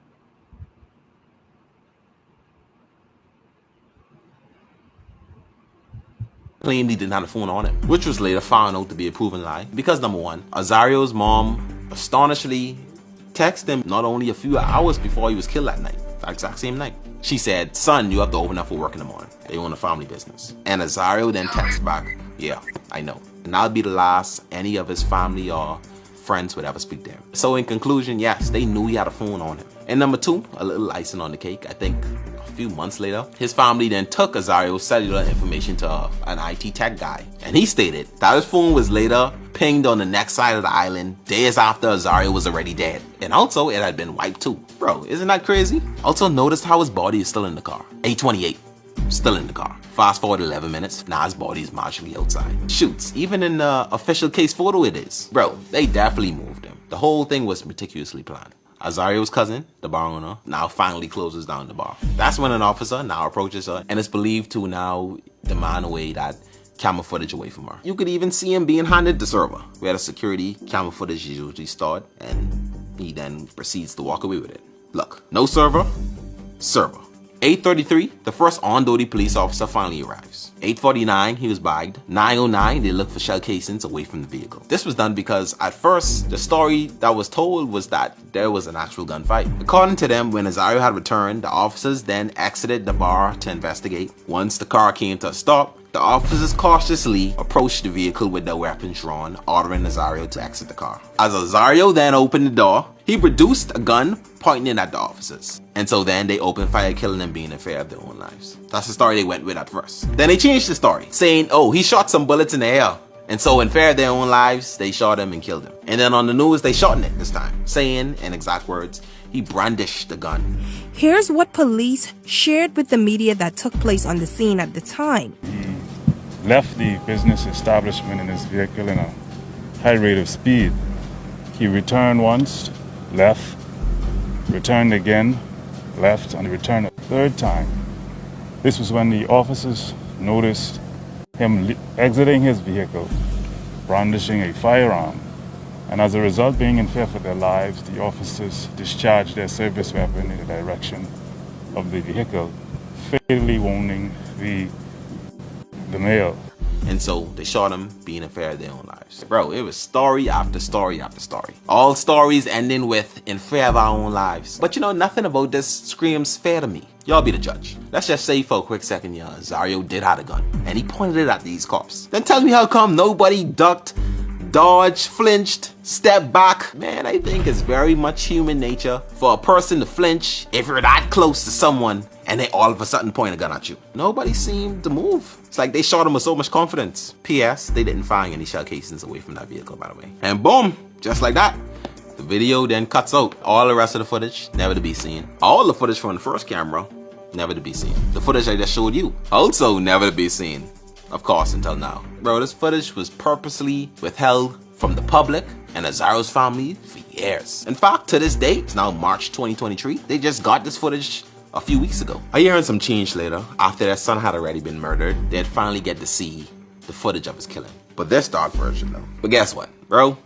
Claimed he didn't have a phone on him, which was later found out to be a proven lie because number one, Azario's mom astonishingly texted him not only a few hours before he was killed that night, that exact same night. She said, son, you have to open up for work in the morning. They own a family business. And Azario then texts back, yeah, I know. And that'll be the last any of his family or friends would ever speak to him. So in conclusion, yes, they knew he had a phone on him. And number two, a little icing on the cake, I think a few months later, his family then took Azario's cellular information to an IT tech guy. And he stated that his phone was later pinged on the next side of the island days after Azario was already dead. And also, it had been wiped too. Bro, isn't that crazy? Also, notice how his body is still in the car. 828, still in the car. Fast forward 11 minutes, now his body is marginally outside. Shoots, even in the official case photo it is. Bro, they definitely moved him. The whole thing was meticulously planned. Azario's cousin, the bar owner, now finally closes down the bar. That's when an officer now approaches her and is believed to now demand away that camera footage away from her. You could even see him being handed the server, where the security camera footage is usually stored, and he then proceeds to walk away with it. Look, no server, server. 8:33, the first on-duty police officer finally arrives. 8:49, he was bagged. 9:09, they looked for shell casings away from the vehicle. This was done because at first, the story that was told was that there was an actual gunfight. According to them, when Azario had returned, the officers then exited the bar to investigate. Once the car came to a stop, the officers cautiously approached the vehicle with their weapons drawn, ordering Azario to exit the car. As Azario then opened the door, he produced a gun pointing at the officers. And so then they opened fire, killing them, being in fear of their own lives. That's the story they went with at first. Then they changed the story, saying, oh, he shot some bullets in the air. And so in fear of their own lives, they shot him and killed him. And then on the news, they shot Nick this time, saying, in exact words, he brandished the gun. Here's what police shared with the media that took place on the scene at the time. He left the business establishment in his vehicle in a high rate of speed. He returned once, left, returned again, left, and returned a third time. This was when the officers noticed him exiting his vehicle, brandishing a firearm. And as a result, being in fear for their lives, the officers discharged their service weapon in the direction of the vehicle, fatally wounding the male. And so they shot him, being in fear of their own lives. Bro, it was story after story after story. All stories ending with in fear of our own lives. But you know, nothing about this screams fair to me. Y'all be the judge. Let's just say for a quick second, yeah, Azario did have a gun, and he pointed it at these cops. Then tell me how come nobody ducked, dodged, flinched, stepped back. Man, I think it's very much human nature for a person to flinch if you're that close to someone and they all of a sudden point a gun at you. Nobody seemed to move. It's like they shot him with so much confidence. P.S. They didn't find any shell casings away from that vehicle, by the way. And boom, just like that, the video then cuts out. All the rest of the footage, never to be seen. All the footage from the first camera, never to be seen. The footage I just showed you, also never to be seen. Of course, until now. Bro, this footage was purposely withheld from the public and Azario's family for years. In fact, to this date, it's now March 2023, they just got this footage a few weeks ago. A year and some change later, after their son had already been murdered, they'd finally get to see the footage of his killing. But this dark version though. But guess what, bro?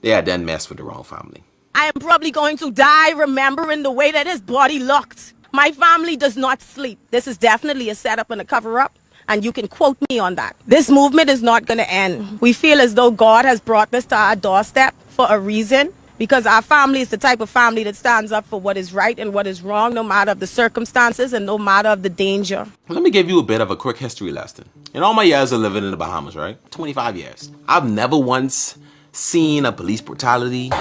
They had done messed with the wrong family. I am probably going to die remembering the way that his body looked. My family does not sleep. This is definitely a setup and a cover-up, and you can quote me on that. This movement is not going to end. We feel as though God has brought this to our doorstep for a reason, because our family is the type of family that stands up for what is right and what is wrong, no matter of the circumstances and no matter of the danger. Let me give you a bit of a quick history lesson. In all my years of living in the Bahamas, right? 25 years. I've never once seen a police brutality,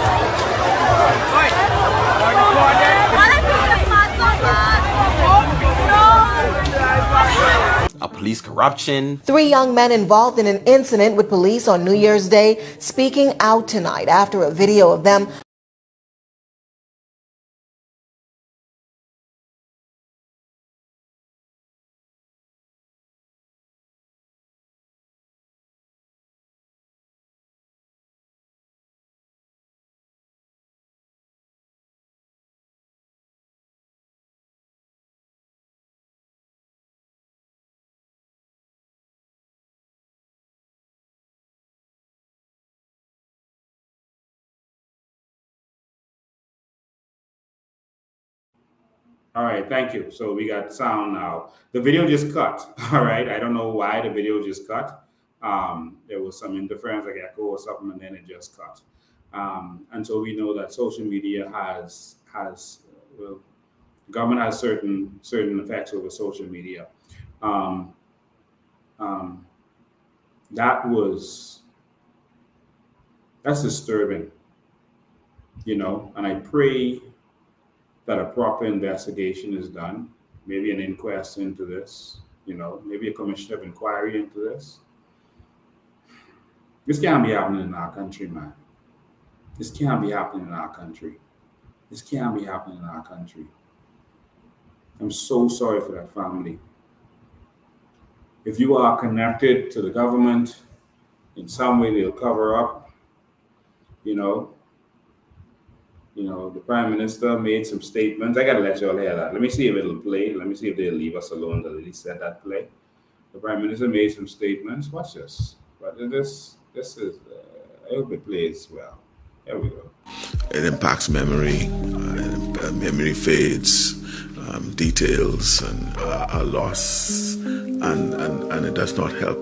a police corruption. 3 young men involved in an incident with police on New Year's Day speaking out tonight after a video of them All right, thank you. So we got sound now. The video just cut. All right, I don't know why the video just cut. There was some interference, like echo or something, and then it just cut. And so we know that social media has well, the government has certain effects over social media. That's disturbing, you know, and I pray that a proper investigation is done, maybe an inquest into this, you know, maybe a commission of inquiry into this. This can't be happening in our country, man. This can't be happening in our country. This can't be happening in our country. I'm so sorry for that family. If you are connected to the government, in some way they'll cover up, you know, the Prime Minister made some statements. I got to let you all hear that. Let me see if it'll play. Let me see if they'll leave us alone that he said that play. The Prime Minister made some statements. Watch this. But this is, I hope it plays well. Here we go. It impacts memory. Memory fades. Details and are lost. And it does not help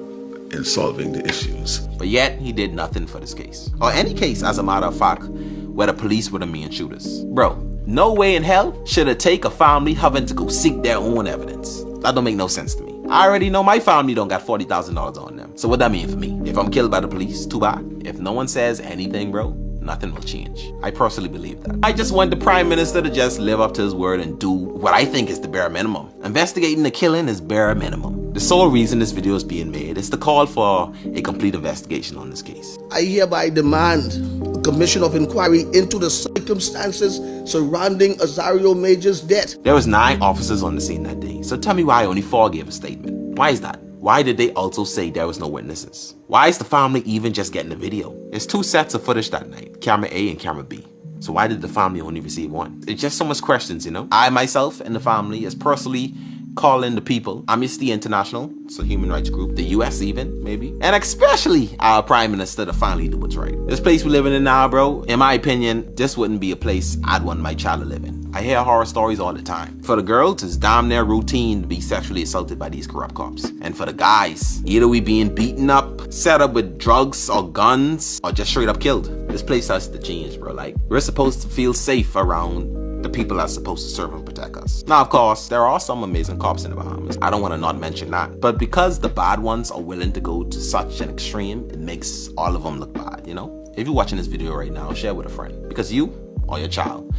in solving the issues. But yet, he did nothing for this case. Or any case, as a matter of fact, where the police were the main shooters. Bro, no way in hell should it take a family having to go seek their own evidence. That don't make no sense to me. I already know my family don't got $40,000 on them. So what that mean for me? If I'm killed by the police, too bad. If no one says anything, bro, nothing will change. I personally believe that. I just want the Prime Minister to just live up to his word and do what I think is the bare minimum. Investigating the killing is bare minimum. The sole reason this video is being made is to call for a complete investigation on this case. I hereby demand a commission of inquiry into the circumstances surrounding Azario Major's death. There was 9 officers on the scene that day, so tell me why only 4 gave a statement. Why is that? Why did they also say there was no witnesses? Why is the family even just getting the video? There's 2 sets of footage that night, camera A and camera B. So why did the family only receive 1? It's just so much questions, you know? I myself and the family is personally calling the people, Amnesty International, it's a human rights group, the US even, maybe, and especially our Prime Minister to finally do what's right. This place we're living in now, bro, in my opinion, this wouldn't be a place I'd want my child to live in. I hear horror stories all the time. For the girls, it's damn near routine to be sexually assaulted by these corrupt cops. And for the guys, either we being beaten up, set up with drugs or guns, or just straight up killed. This place has to change, bro. Like, we're supposed to feel safe around the people that's supposed to serve and protect us. Now, of course, there are some amazing cops in the Bahamas. I don't want to not mention that. But because the bad ones are willing to go to such an extreme, it makes all of them look bad, you know? If you're watching this video right now, share with a friend. Because you or your child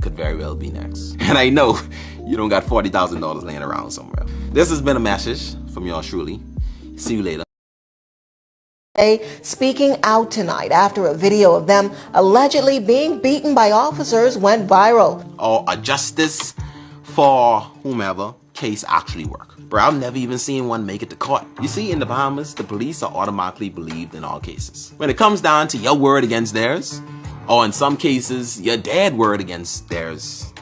could very well be next. And I know you don't got $40,000 laying around somewhere. This has been a message from yours truly. See you later. Speaking out tonight after a video of them allegedly being beaten by officers went viral. Or a justice for whomever case actually work. Bro, I've never even seen one make it to court. You see, in the Bahamas, the police are automatically believed in all cases. When it comes down to your word against theirs, or in some cases, your dad's word against theirs,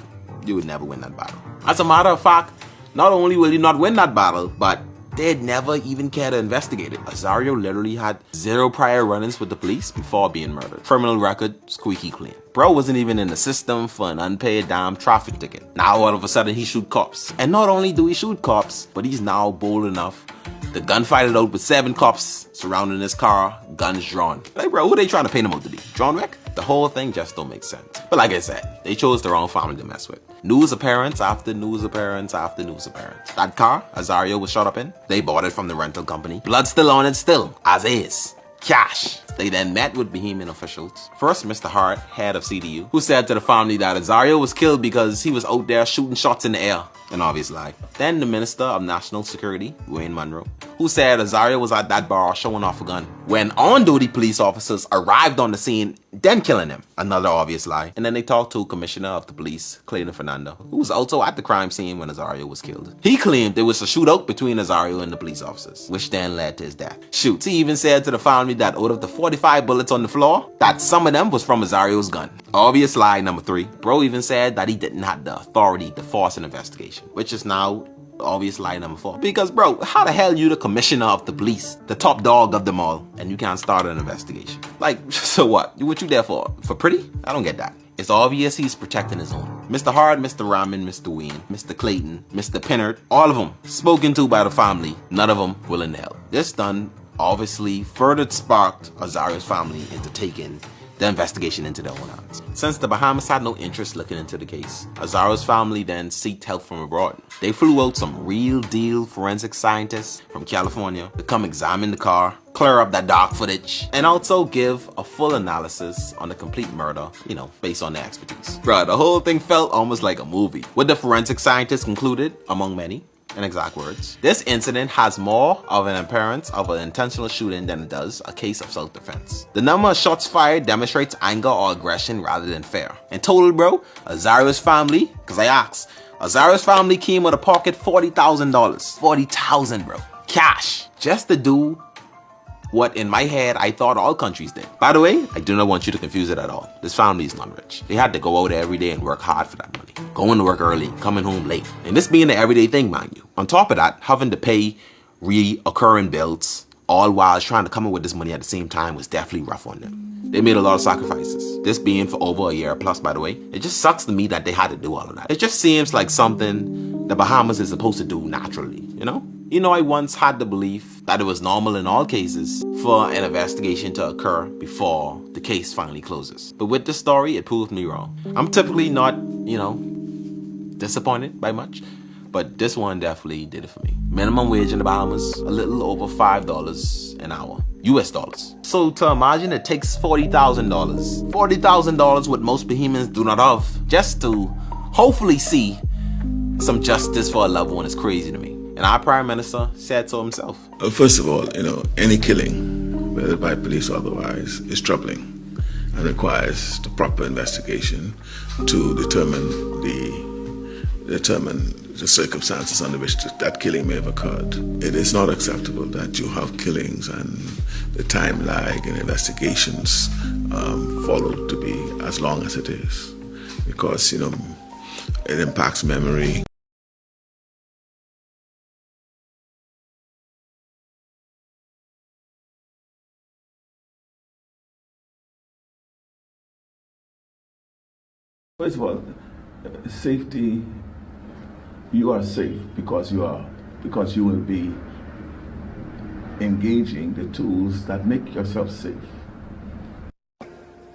you would never win that battle. As a matter of fact, not only will he not win that battle, but they'd never even care to investigate it. Azario literally had 0 prior run-ins with the police before being murdered. Criminal record, squeaky clean. Bro wasn't even in the system for an unpaid damn traffic ticket. Now all of a sudden he shoot cops. And not only do he shoot cops, but he's now bold enough to gunfight it out with 7 cops surrounding his car, guns drawn. Like, bro, who they trying to paint him out to be? John Wick? The whole thing just don't make sense. But like I said, they chose the wrong family to mess with. News appearance after news appearance after news appearance. That car Azario was shot up in, they bought it from the rental company. Blood still on it still, as is. Cash. They then met with Bahamian officials. First, Mr. Hart, head of CDU, who said to the family that Azario was killed because he was out there shooting shots in the air. An obvious lie. Then the Minister of National Security, Wayne Munro, who said Azario was at that bar showing off a gun when on-duty police officers arrived on the scene, then killing him. Another obvious lie. And then they talked to Commissioner of the Police, Clayton Fernando, who was also at the crime scene when Azario was killed. He claimed there was a shootout between Azario and the police officers, which then led to his death. Shoot, he even said to the family that out of the 45 bullets on the floor, that some of them was from Azario's gun. Obvious lie number 3. Bro even said that he didn't have the authority to force an investigation, which is now obvious lie number 4. Because bro, how the hell you the commissioner of the police, the top dog of them all, and you can't start an investigation? Like, so what? What you there for? For pretty? I don't get that. It's obvious he's protecting his own. Mr. Hard, Mr. Raman, Mr. Wayne, Mr. Clayton, Mr. Pinnard, all of them spoken to by the family, none of them willing to help. This done obviously further sparked Azario's family into taking the investigation into their own hands. Since the Bahamas had no interest looking into the case, Azario's family then sought help from abroad. They flew out some real deal forensic scientists from California to come examine the car, clear up that dark footage, and also give a full analysis on the complete murder, based on their expertise. Bruh, the whole thing felt almost like a movie. What the forensic scientists concluded, among many, in exact words, this incident has more of an appearance of an intentional shooting than it does a case of self-defense. The number of shots fired demonstrates anger or aggression rather than fear. In total, bro, Azario's family, because I asked, Azario's family came with a pocket $40,000. $40,000, bro. Cash. Just to do what in my head I thought all countries did. By the way, I do not want you to confuse it at all. This family is not rich. They had to go out every day and work hard for that money. Going to work early, coming home late. And this being an everyday thing, mind you. On top of that, having to pay reoccurring bills, all while trying to come up with this money at the same time was definitely rough on them. They made a lot of sacrifices. This being for over a year plus, by the way. It just sucks to me that they had to do all of that. It just seems like something the Bahamas is supposed to do naturally, I once had the belief that it was normal in all cases for an investigation to occur before the case finally closes. But with this story, it proved me wrong. I'm typically not, disappointed by much, but this one definitely did it for me. Minimum wage in the Bahamas, a little over $5 an hour, US dollars. So to imagine it takes $40,000, $40,000 what most Bahamians do not have, just to hopefully see some justice for a loved one is crazy to me. And our Prime Minister said so himself. First of all, any killing, whether by police or otherwise, is troubling and requires the proper investigation to determine the circumstances under which that killing may have occurred. It is not acceptable that you have killings and the time lag in investigations followed to be as long as it is, because it impacts memory. First of all, safety, you are safe because you will be engaging the tools that make yourself safe.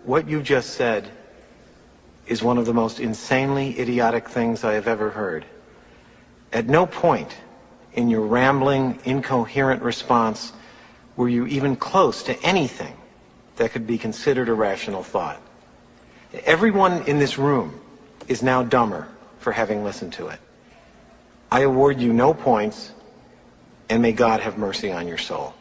What you just said is one of the most insanely idiotic things I have ever heard. At no point in your rambling, incoherent response were you even close to anything that could be considered a rational thought. Everyone in this room is now dumber for having listened to it. I award you no points, and may God have mercy on your soul.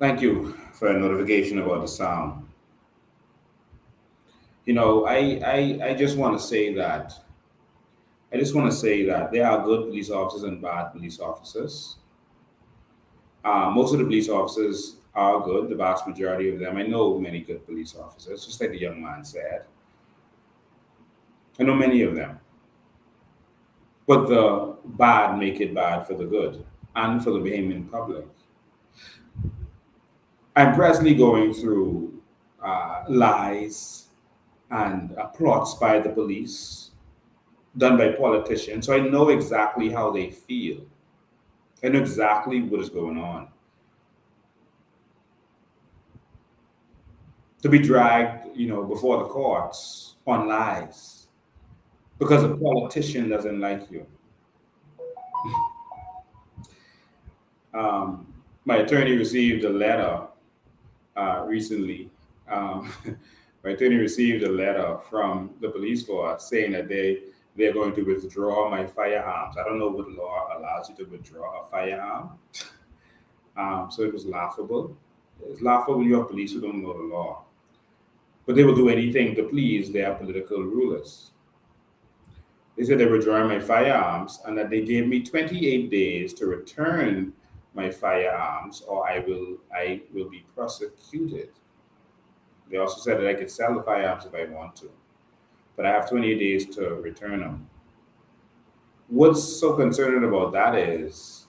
Thank you for a notification about the sound. You know, I just want to say that there are good police officers and bad police officers. Most of the police officers are good, the vast majority of them. I know many good police officers, just like the young man said. I know many of them. But the bad make it bad for the good and for the Bahamian public. I'm presently going through lies and plots by the police done by politicians. So I know exactly how they feel. I know exactly what is going on. To be dragged, before the courts on lies because a politician doesn't like you. My attorney received a letter recently. My attorney received a letter from the police force saying that they're going to withdraw my firearms. I don't know what law allows you to withdraw a firearm. So it was laughable. It's laughable when you have police who don't know the law. But they will do anything to please their political rulers. They said they were withdrawing my firearms and that they gave me 28 days to return my firearms or I will be prosecuted. They also said that I could sell the firearms if I want to, but I have 28 days to return them. What's so concerning about that is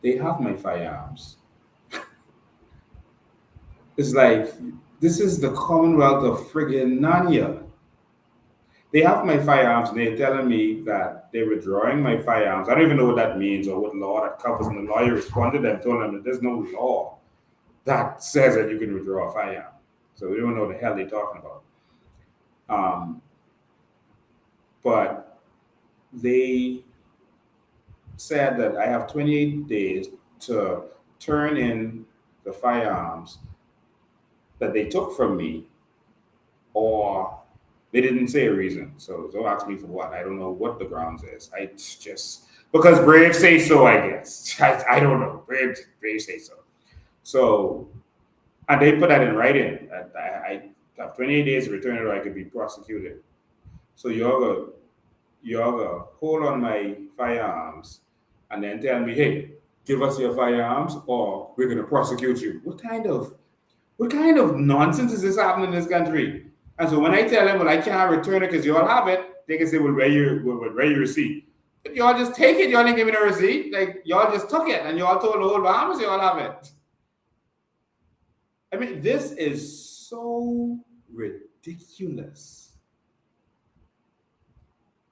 they have my firearms. It's like, this is the Commonwealth of friggin' Narnia. They have my firearms and they're telling me that they're withdrawing my firearms. I don't even know what that means or what law that covers. And the lawyer responded and told them that there's no law that says that you can withdraw a firearm. So we don't know what the hell they're talking about. But they said that I have 28 days to turn in the firearms that they took from me, or they didn't say a reason. So don't ask me for what. I don't know what the grounds is. I just, because Brave say so, I guess. I don't know. Brave say so. So, and they put that in writing. I have 28 days to return it or I could be prosecuted. So you're gonna hold on my firearms and then tell me, hey, give us your firearms or we're gonna prosecute you. What kind of nonsense is this happening in this country? And so when I tell them, well, I can't return it because you all have it, they can say, well, where your receipt? But y'all just take it, y'all didn't give me no receipt. Like, y'all just took it and y'all told the whole Bahamas you all have it. I mean, this is so ridiculous.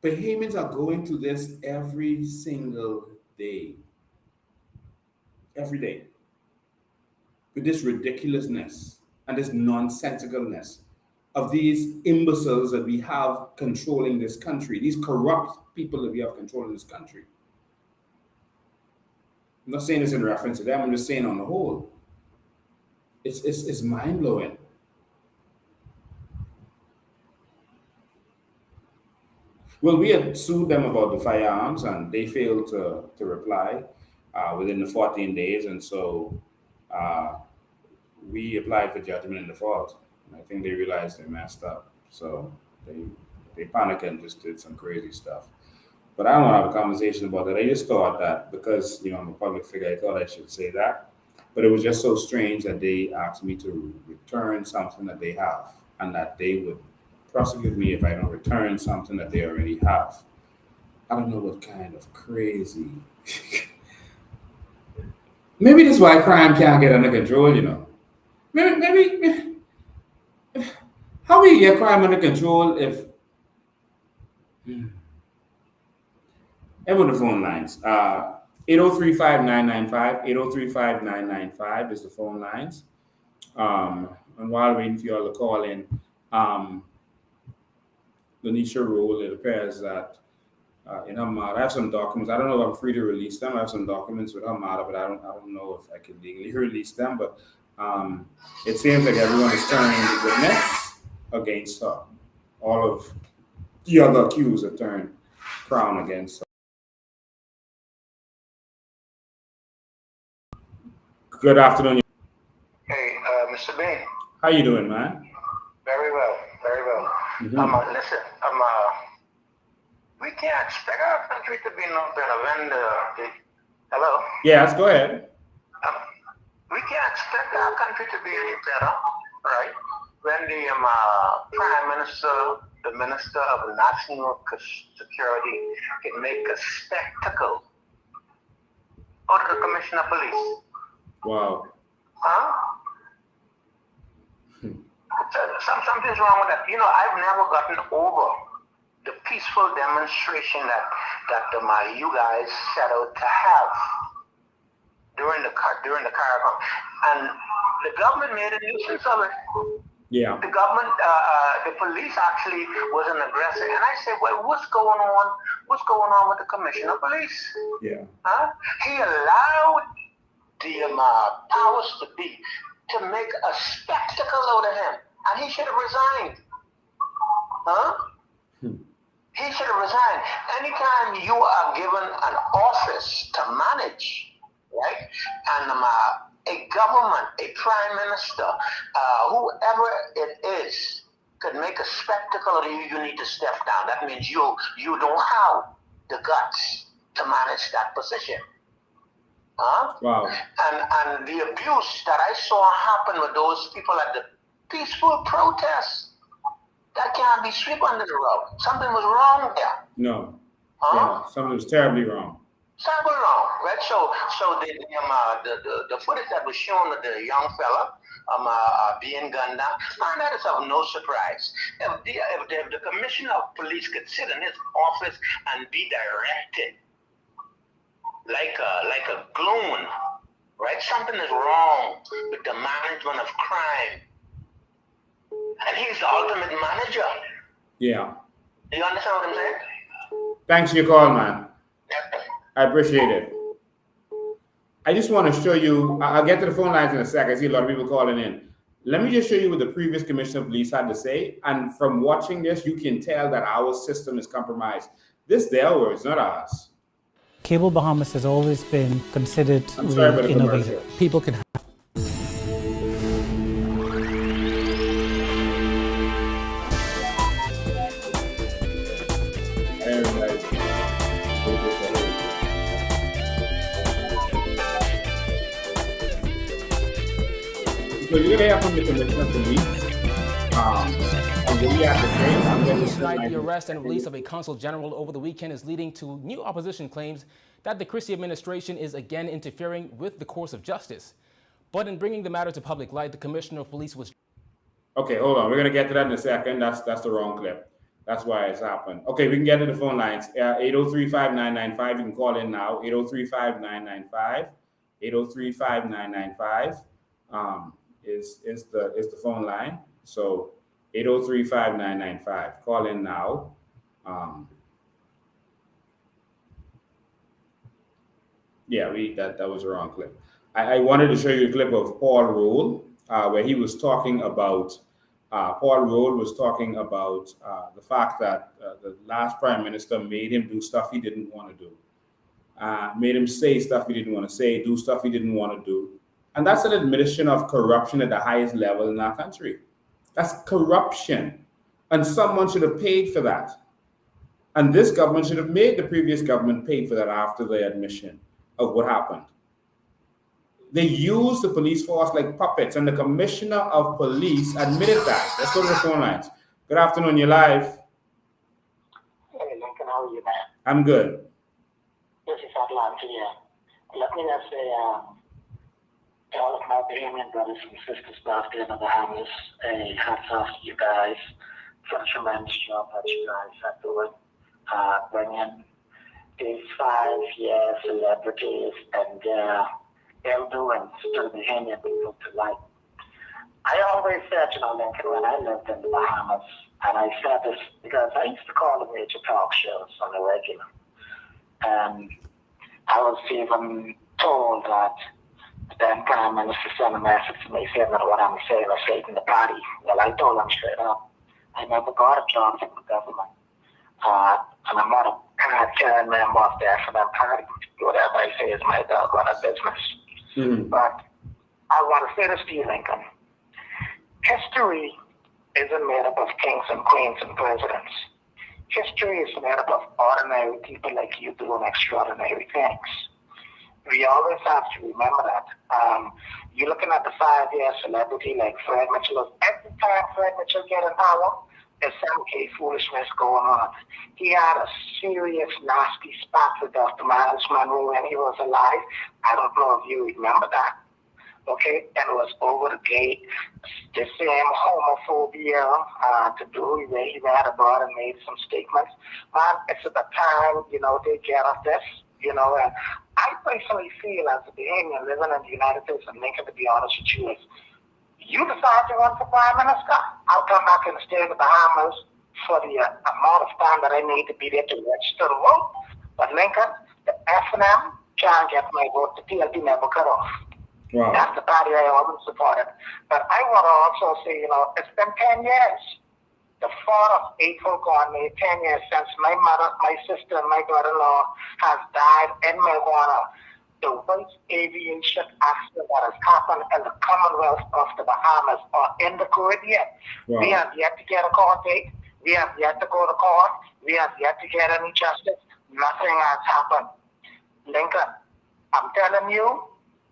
Bahamians are going through this every single day. Every day. With this ridiculousness and this nonsensicalness of these imbeciles that we have controlling this country, these corrupt people that we have controlling this country. I'm not saying this in reference to them, I'm just saying on the whole. It's mind-blowing. Well, we had sued them about the firearms and they failed to reply within the 14 days. And so we applied for judgment in default. And I think they realized they messed up. So they panicked and just did some crazy stuff. But I don't want to have a conversation about that. I just thought that because, I'm a public figure, I thought I should say that. But it was just so strange that they asked me to return something that they have and that they would prosecute me if I don't return something that they already have. I don't know what kind of crazy. Maybe that's why crime can't get under control, Maybe how will you get crime under control if everyone the phone lines. 803-5995, 803-5995 is the phone lines. And while waiting for you all to call in, Lanisha Rule, it appears that in her matter, I have some documents. I don't know if I'm free to release them. I have some documents with her matter, but I don't know if I can legally release them. But it seems like everyone is turning witness against her. All of the other accused have turned Crown against her. Good afternoon. Hey, Mr. Bain. How you doing, man? Very well, very well. Mm-hmm. Listen, we can't expect our country to be no better when hello? Yes, go ahead. We can't expect our country to be any better, right? When the Prime Minister, the Minister of National Security can make a spectacle out of the Commissioner of Police. Wow. Huh? Something's wrong with that. You know, I've never gotten over the peaceful demonstration that you guys set out to have during the CARICOM, and the government made a nuisance of it. Yeah. The government, the police actually was an aggressor, and I said, well, what's going on? What's going on with the Commissioner of Police? Yeah. Huh? He allowed the powers to be to make a spectacle out of him, and he should have resigned. Huh? He should have resigned. Anytime you are given an office to manage, right, and a government, a prime minister, whoever it is, could make a spectacle of you, you need to step down. That means you don't have the guts to manage that position. Huh? Wow. And the abuse that I saw happen with those people at the peaceful protests, that can't be swept under the rug. Something was wrong there. No. Huh? Yeah, something was terribly wrong. Something wrong, right? So the footage that was shown of the young fella being gunned down, that is of no surprise. If the Commissioner of Police could sit in his office and be directed like a goon, right? Something is wrong with the management of crime. And he's the ultimate manager. Yeah. Do you understand what I'm saying? Thanks for your call, man. I appreciate it. I just want to show you, I'll get to the phone lines in a sec. I see a lot of people calling in. Let me just show you what the previous Commissioner of Police had to say. And from watching this, you can tell that our system is compromised. This their words, not ours. Cable Bahamas has always been considered really innovative. People can have So you're going to hear from the Commissioner of Police. The arrest and release of a consul general over the weekend is leading to new opposition claims that the Christie administration is again interfering with the course of justice. But in bringing the matter to public light, the Commissioner of Police was... Okay, hold on. We're going to get to that in a second. That's the wrong clip. That's why it's happened. Okay, we can get to the phone lines. 803-5995. You can call in now. 803-5995. 803-5995 is the phone line. So 803-5995. Call in now. Yeah, that was the wrong clip. I wanted to show you a clip of Paul Rolle, where he was talking about Paul Rolle was talking about the fact that the last prime minister made him do stuff he didn't want to do, made him say stuff he didn't want to say, do stuff he didn't want to do. And that's an admission of corruption at the highest level in our country. That's corruption. And someone should have paid for that. And this government should have made the previous government pay for that after the admission of what happened. They used the police force like puppets, and the Commissioner of Police admitted that. Let's go to the phone lines. Good afternoon, you're live. Hey, Lincoln, how are you, man? I'm good. This is Atlanta here. Let me just say, to all of my Bahamian brothers and sisters back there in the Bahamas, hats off to you guys for a tremendous job that you guys are doing, bringing these 5-year celebrities and ill doings to the Bahamian people to light. I always said, Lincoln, when I lived in the Bahamas, and I said this because I used to call the major talk shows on the regular. And I was even told that the then Prime Minister sent a message to me saying that what I'm saying was Satan the party. Well, I told him straight up, I never got a job from the government. And I'm not a card-carrying member of the FNM party. Whatever I say is my doggone business. Mm-hmm. But say this to you, Lincoln. History isn't made up of kings and queens and presidents. History is made up of ordinary people like you doing extraordinary things. We always have to remember that. You're looking at the 5-year celebrity like Fred Mitchell. Every time Fred Mitchell get in power, there's some foolishness going on. He had a serious, nasty spat with Dr. Miles Monroe when he was alive. I don't know if you remember that. Okay, and it was over the gate. The same homophobia to do. He went abroad and made some statements. Man, it's at the time, they get off this, and I personally feel as a Bahamian living in the United States and Lincoln, to be honest with you, is you decide to run for Prime Minister, I'll come back and stay in the Bahamas for the amount of time that I need to be there to register to vote. But Lincoln, the F&M can't get my vote. The PLP never cut off. Wow. That's the party I always supported. But I want to also say, it's been 10 years. The 4th of April gone, 10 years since my mother, my sister, and my brother-in-law has died in marijuana. The worst aviation accident that has happened in the Commonwealth of the Bahamas or in the Caribbean. Wow. We have yet to get a court date. We have yet to go to court. We have yet to get any justice. Nothing has happened. Lincoln, I'm telling you,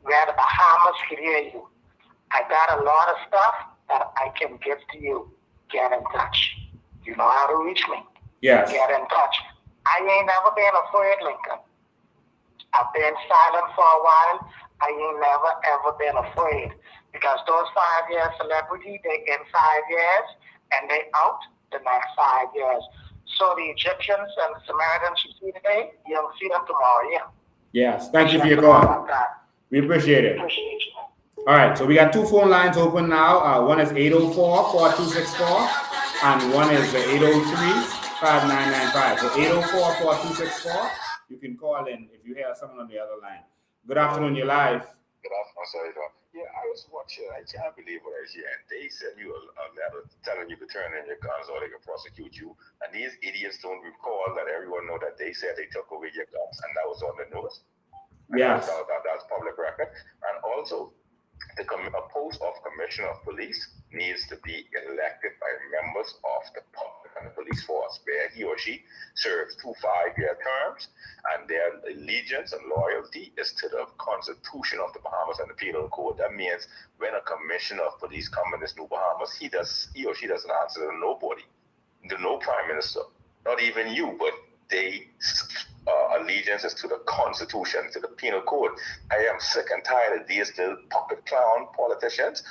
where the Bahamas can hear you. I got a lot of stuff that I can give to you. Get in touch. You know how to reach me. Yes. Get in touch. I ain't never been afraid, Lincoln. I've been silent for a while. I ain't never, ever been afraid. Because those 5-year celebrity, they in 5 years, and they out the next 5 years. So the Egyptians and the Samaritans you see today, you'll see them tomorrow, yeah. Yes. Thank you for your call. We appreciate it. All right, so we got 2 phone lines open now. One is 804-4264, and one is 803-5995. So 804-4264, you can call in if you hear someone on the other line. Good afternoon, you're live. Good afternoon, sorry. Yeah, I was watching. I can't believe what I hear. And they send you a letter telling you to turn in your guns or they can prosecute you. And these idiots don't recall that everyone know that they said they took away your guns, and that was on the news. Yes. That's public record. And also, a post of commissioner of police needs to be elected by members of the public and the police force, where he or she serves 2 5-year terms, and their allegiance and loyalty is to the Constitution of the Bahamas and the Penal Code. That means when a commissioner of police comes in this new Bahamas, he or she doesn't answer to nobody, to no prime minister, not even you, but they allegiance is to the Constitution, to the Penal Code. I am sick and tired of these little puppet clown politicians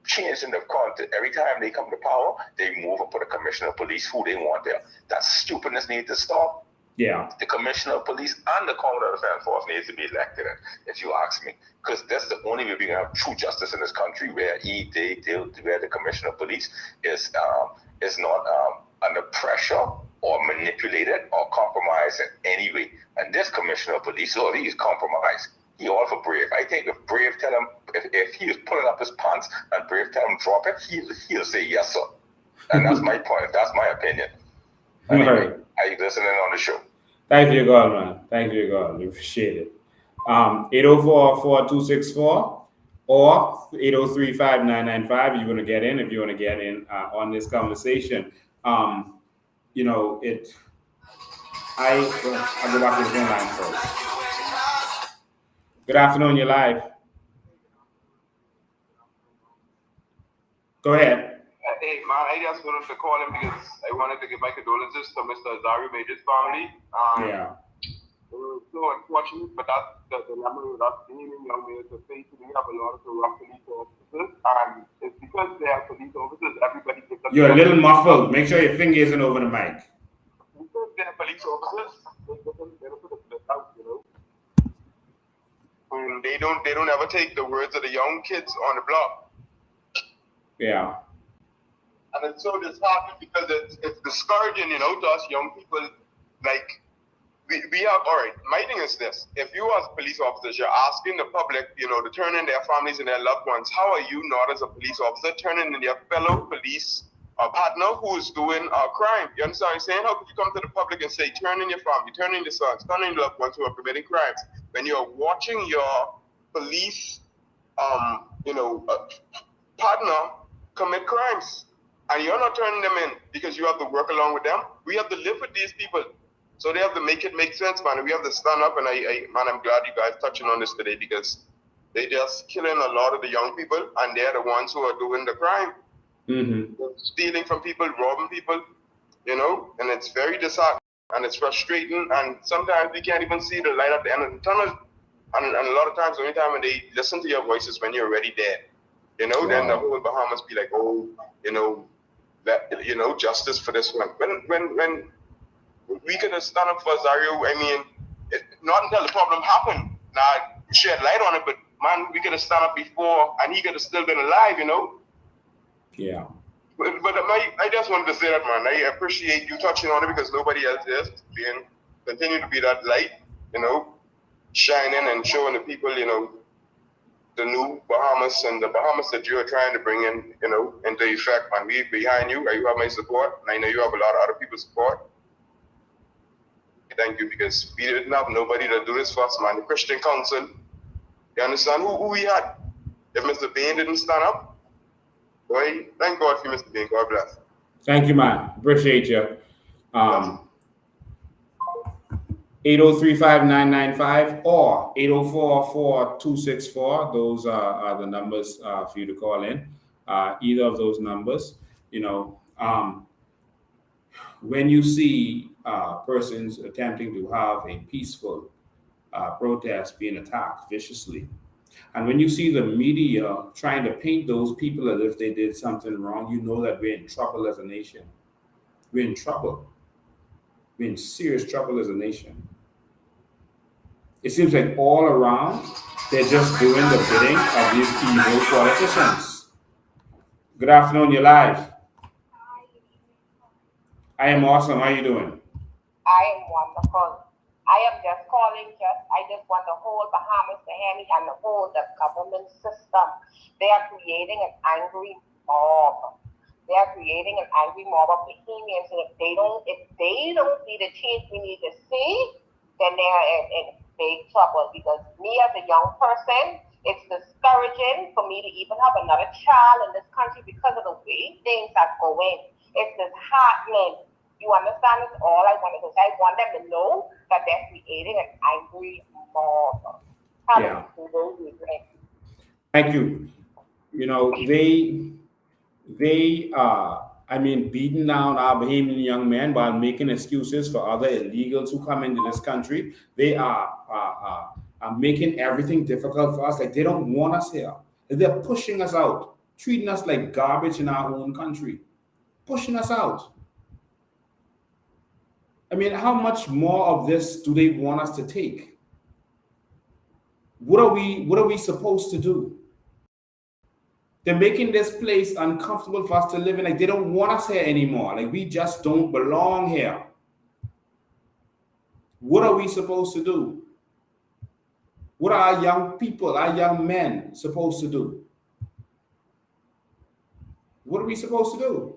changing the content. Every time they come to power, they move and put a commissioner of police who they want there. That stupidness needs to stop. Yeah. The commissioner of police and the Commonwealth Defense Force needs to be elected, if you ask me. Because that's the only way we can have true justice in this country, where where the commissioner of police is not under pressure or manipulated or compromised in any way. And this commissioner of police, he is compromised. He all for Brave. I think if Brave tell him, if he is pulling up his pants and Brave tell him drop it, he'll say yes, sir. And that's my point. That's my opinion. Anyway, are you listening on the show? Thank you, God, man. Thank you, God. We appreciate it. 804-4264 or 803-5995. You're going to get in if you want to get in on this conversation. I'll go back to the phone line first. Good afternoon, you're live. Go ahead. Hey, man, I just wanted to call him because I wanted to give my condolences to Mr. Azario Major's family. Yeah. So unfortunate, but that's the dilemma with us being young men to face. We have a lot of corrupt police officers, and it's because they are police officers, everybody gets up. You're a little muffled. Make sure your finger isn't over the mic. Because they're police officers, they put the out, And they don't ever take the words of the young kids on the block. Yeah. And it's so disheartening because it's discouraging, to us young people. Like, we have, all right, my thing is this. If you as police officers, you're asking the public, to turn in their families and their loved ones, how are you not as a police officer turning in your fellow police partner who is doing a crime? You understand what I'm saying? How could you come to the public and say, turn in your family, turn in your sons, turn in your loved ones who are committing crimes, when you're watching your police, partner commit crimes. And you're not turning them in because you have to work along with them. We have to live with these people. So they have to make it make sense, man. We have to stand up. And I'm glad you guys touching on this today because they just killing a lot of the young people and they're the ones who are doing the crime. Stealing from people, robbing people, and it's very disheartening and it's frustrating. And sometimes we can't even see the light at the end of the tunnel. And a lot of times, the only time when they listen to your voice is when you're already dead. Then the whole Bahamas be like, justice for this one. When we could have stand up for Azario, not until the problem happened. Now, shed light on it, but man, we could have stand up before and he could have still been alive, Yeah. But I just wanted to say that, man. I appreciate you touching on it because nobody else is. Continue to be that light, shining and showing the people, the new Bahamas and the Bahamas that you are trying to bring in, into effect, man. We behind you. You have my support, and I know you have a lot of other people's support. Thank you, because we didn't have nobody to do this for us, man. The Christian Council, you understand who we had? If Mr. Bain didn't stand up, boy, thank God for Mr. Bain. God bless. Thank you, man. Appreciate you. 803-5995 or 804-4264. Those are the numbers for you to call in. Either of those numbers, when you see persons attempting to have a peaceful protest being attacked viciously, and when you see the media trying to paint those people as if they did something wrong, you know that we're in trouble as a nation. We're in trouble. We're in serious trouble as a nation. It seems like all around, they're just doing the bidding of these evil politicians. Good afternoon, you're live. I am awesome. How are you doing? I am wonderful. I am just calling, I just want the whole Bahamas to hear me and the whole the government system. They are creating an angry mob. They are creating an angry mob of Bahamians. And if they don't see the change we need to see, then they are in big trouble. Because me as a young person, it's discouraging for me to even have another child in this country because of the way things are going. It's disheartening. You understand? It's all I want to say. I want them to know that they're creating an angry mob. Yeah. Thank you. They are, beating down our Bahamian young men while making excuses for other illegals who come into this country. They are making everything difficult for us. Like they don't want us here. They're pushing us out, treating us like garbage in our own country, pushing us out. How much more of this do they want us to take? What are we supposed to do? They're making this place uncomfortable for us to live in. Like they don't want us here anymore. Like we just don't belong here. What are we supposed to do? What are our young people, our young men supposed to do? What are we supposed to do?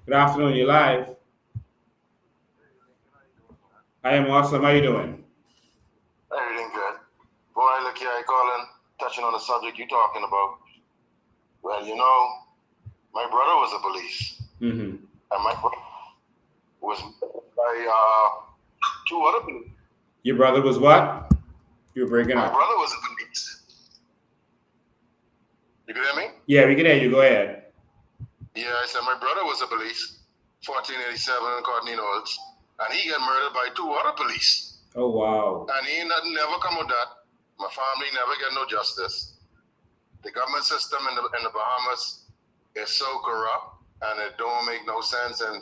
Good afternoon, you're live. I am awesome. How you doing? Everything good. Boy, look here, I calling, touching on the subject you're talking about. Well, my brother was a police. And my brother was by two other police. Your brother was what? You were breaking up. My brother was a police. You can hear me? Yeah, we can hear you. Go ahead. Yeah, I said my brother was a police, 1487 in Courtney Knowles, and he got murdered by two other police. Oh, wow. And nothing never come of that. My family never get no justice. The government system in the Bahamas is so corrupt, and it don't make no sense, and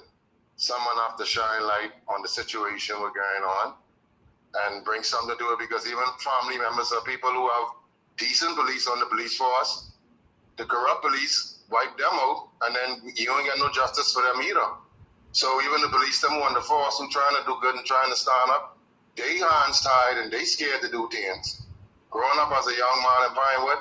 someone have to shine light on the situation we're going on and bring something to it, because even family members are people who have decent police on the police force. The corrupt police wipe them out, and then you ain't got no justice for them either. So even the police them who on the force and trying to do good and trying to stand up, they hands tied and they scared to do things. Growing up as a young man in Pinewood,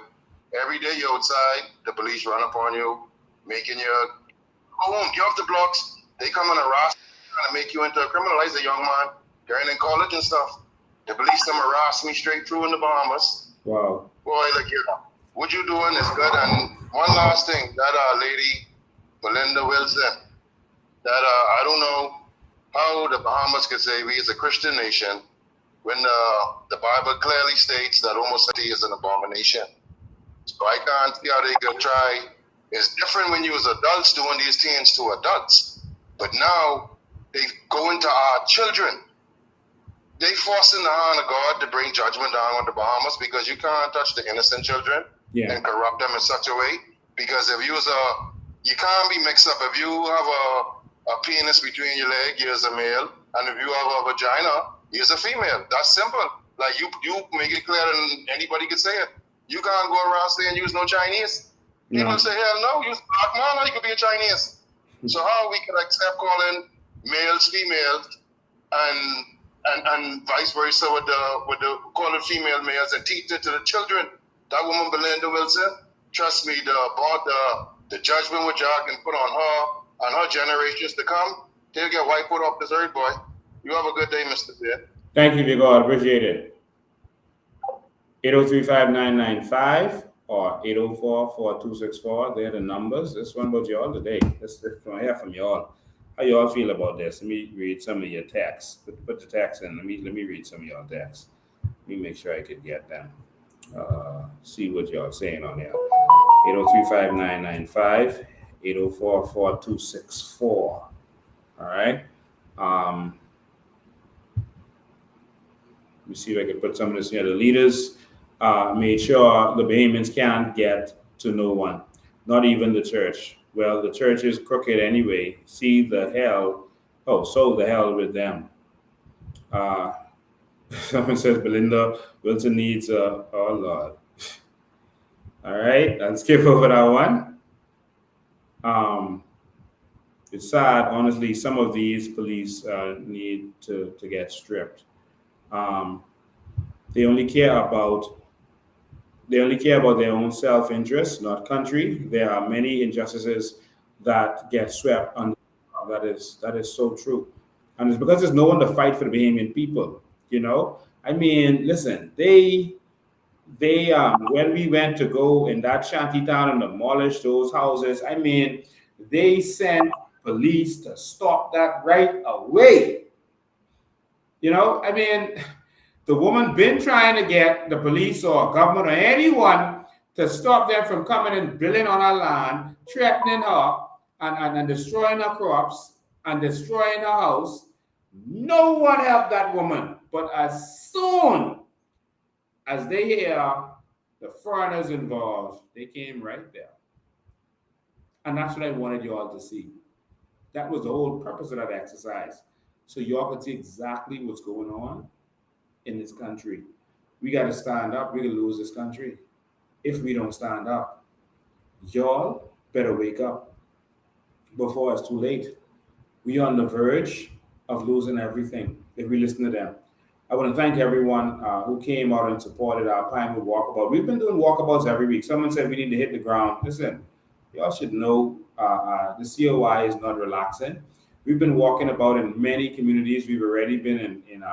Every day you're outside, the police run upon you, making you go home, get off the blocks. They come and harass you, trying to make you into a criminalize a young man. They're in college and stuff. The police them harass me straight through in the Bahamas. Wow. Boy, look here. What you doing is good. And one last thing, that lady, Belinda Wilson, that I don't know how the Bahamas could say we is a Christian nation when the Bible clearly states that homosexuality is an abomination. So I can't see how they could try. It's different when you was adults doing these things to adults. But now they go into our children. They forcing the hand of God to bring judgment down on the Bahamas because you can't touch the innocent children and corrupt them in such a way. Because if you you can't be mixed up. If you have a penis between your leg, you're a male, and if you have a vagina, you're a female. That's simple. Like you make it clear, and anybody can say it. You can't go around saying use no Chinese. People say, hell no, use black man, or you could be a Chinese. So how we can accept calling males females and vice versa with the calling female males and teach it to the children? That woman Belinda Wilson, trust me, the judgment which y'all can put on her and her generations to come, they'll get wiped off this earth, boy. You have a good day, Mr. Bear. Thank you, Vigor. Appreciate it. 803-5995 or 804-4264. They're the numbers. This one about y'all today. Let's hear from y'all. How y'all feel about this? Let me read some of your texts. Put the text in. Let me read some of y'all texts. Let me make sure I could get them. See what y'all saying on there. 803-5995, 804-4264. All right. Let me see if I can put some of this here. The leaders made sure the Bahamians can't get to no one, not even the church. Well, the church is crooked anyway. See the hell. Oh, so the hell with them. Someone says Belinda Wilson needs oh Lord. All right, let's skip over that one. It's sad, honestly. Some of these police need to get stripped. They only care about their own self-interest, not country. There are many injustices that get swept under. That is so true, and it's because there's no one to fight for the Bahamian people. You know, I mean, listen, they when we went to go in that shanty town and demolish those houses, I mean, they sent police to stop that right away. You know, I mean, the woman been trying to get the police or government or anyone to stop them from coming and building on her land, threatening her and destroying her crops and destroying her house. No one helped that woman. But as soon as they hear the foreigners involved, they came right there. And that's what I wanted you all to see. That was the whole purpose of that exercise. So y'all can see exactly what's going on in this country. We got to stand up. We're going to lose this country if we don't stand up. Y'all better wake up before it's too late. We are on the verge of losing everything if we listen to them. I want to thank everyone who came out and supported our Pinewood Walkabout. We've been doing walkabouts every week. Someone said we need to hit the ground. Listen, y'all should know the COI is not relaxing. We've been walking about in many communities. We've already been in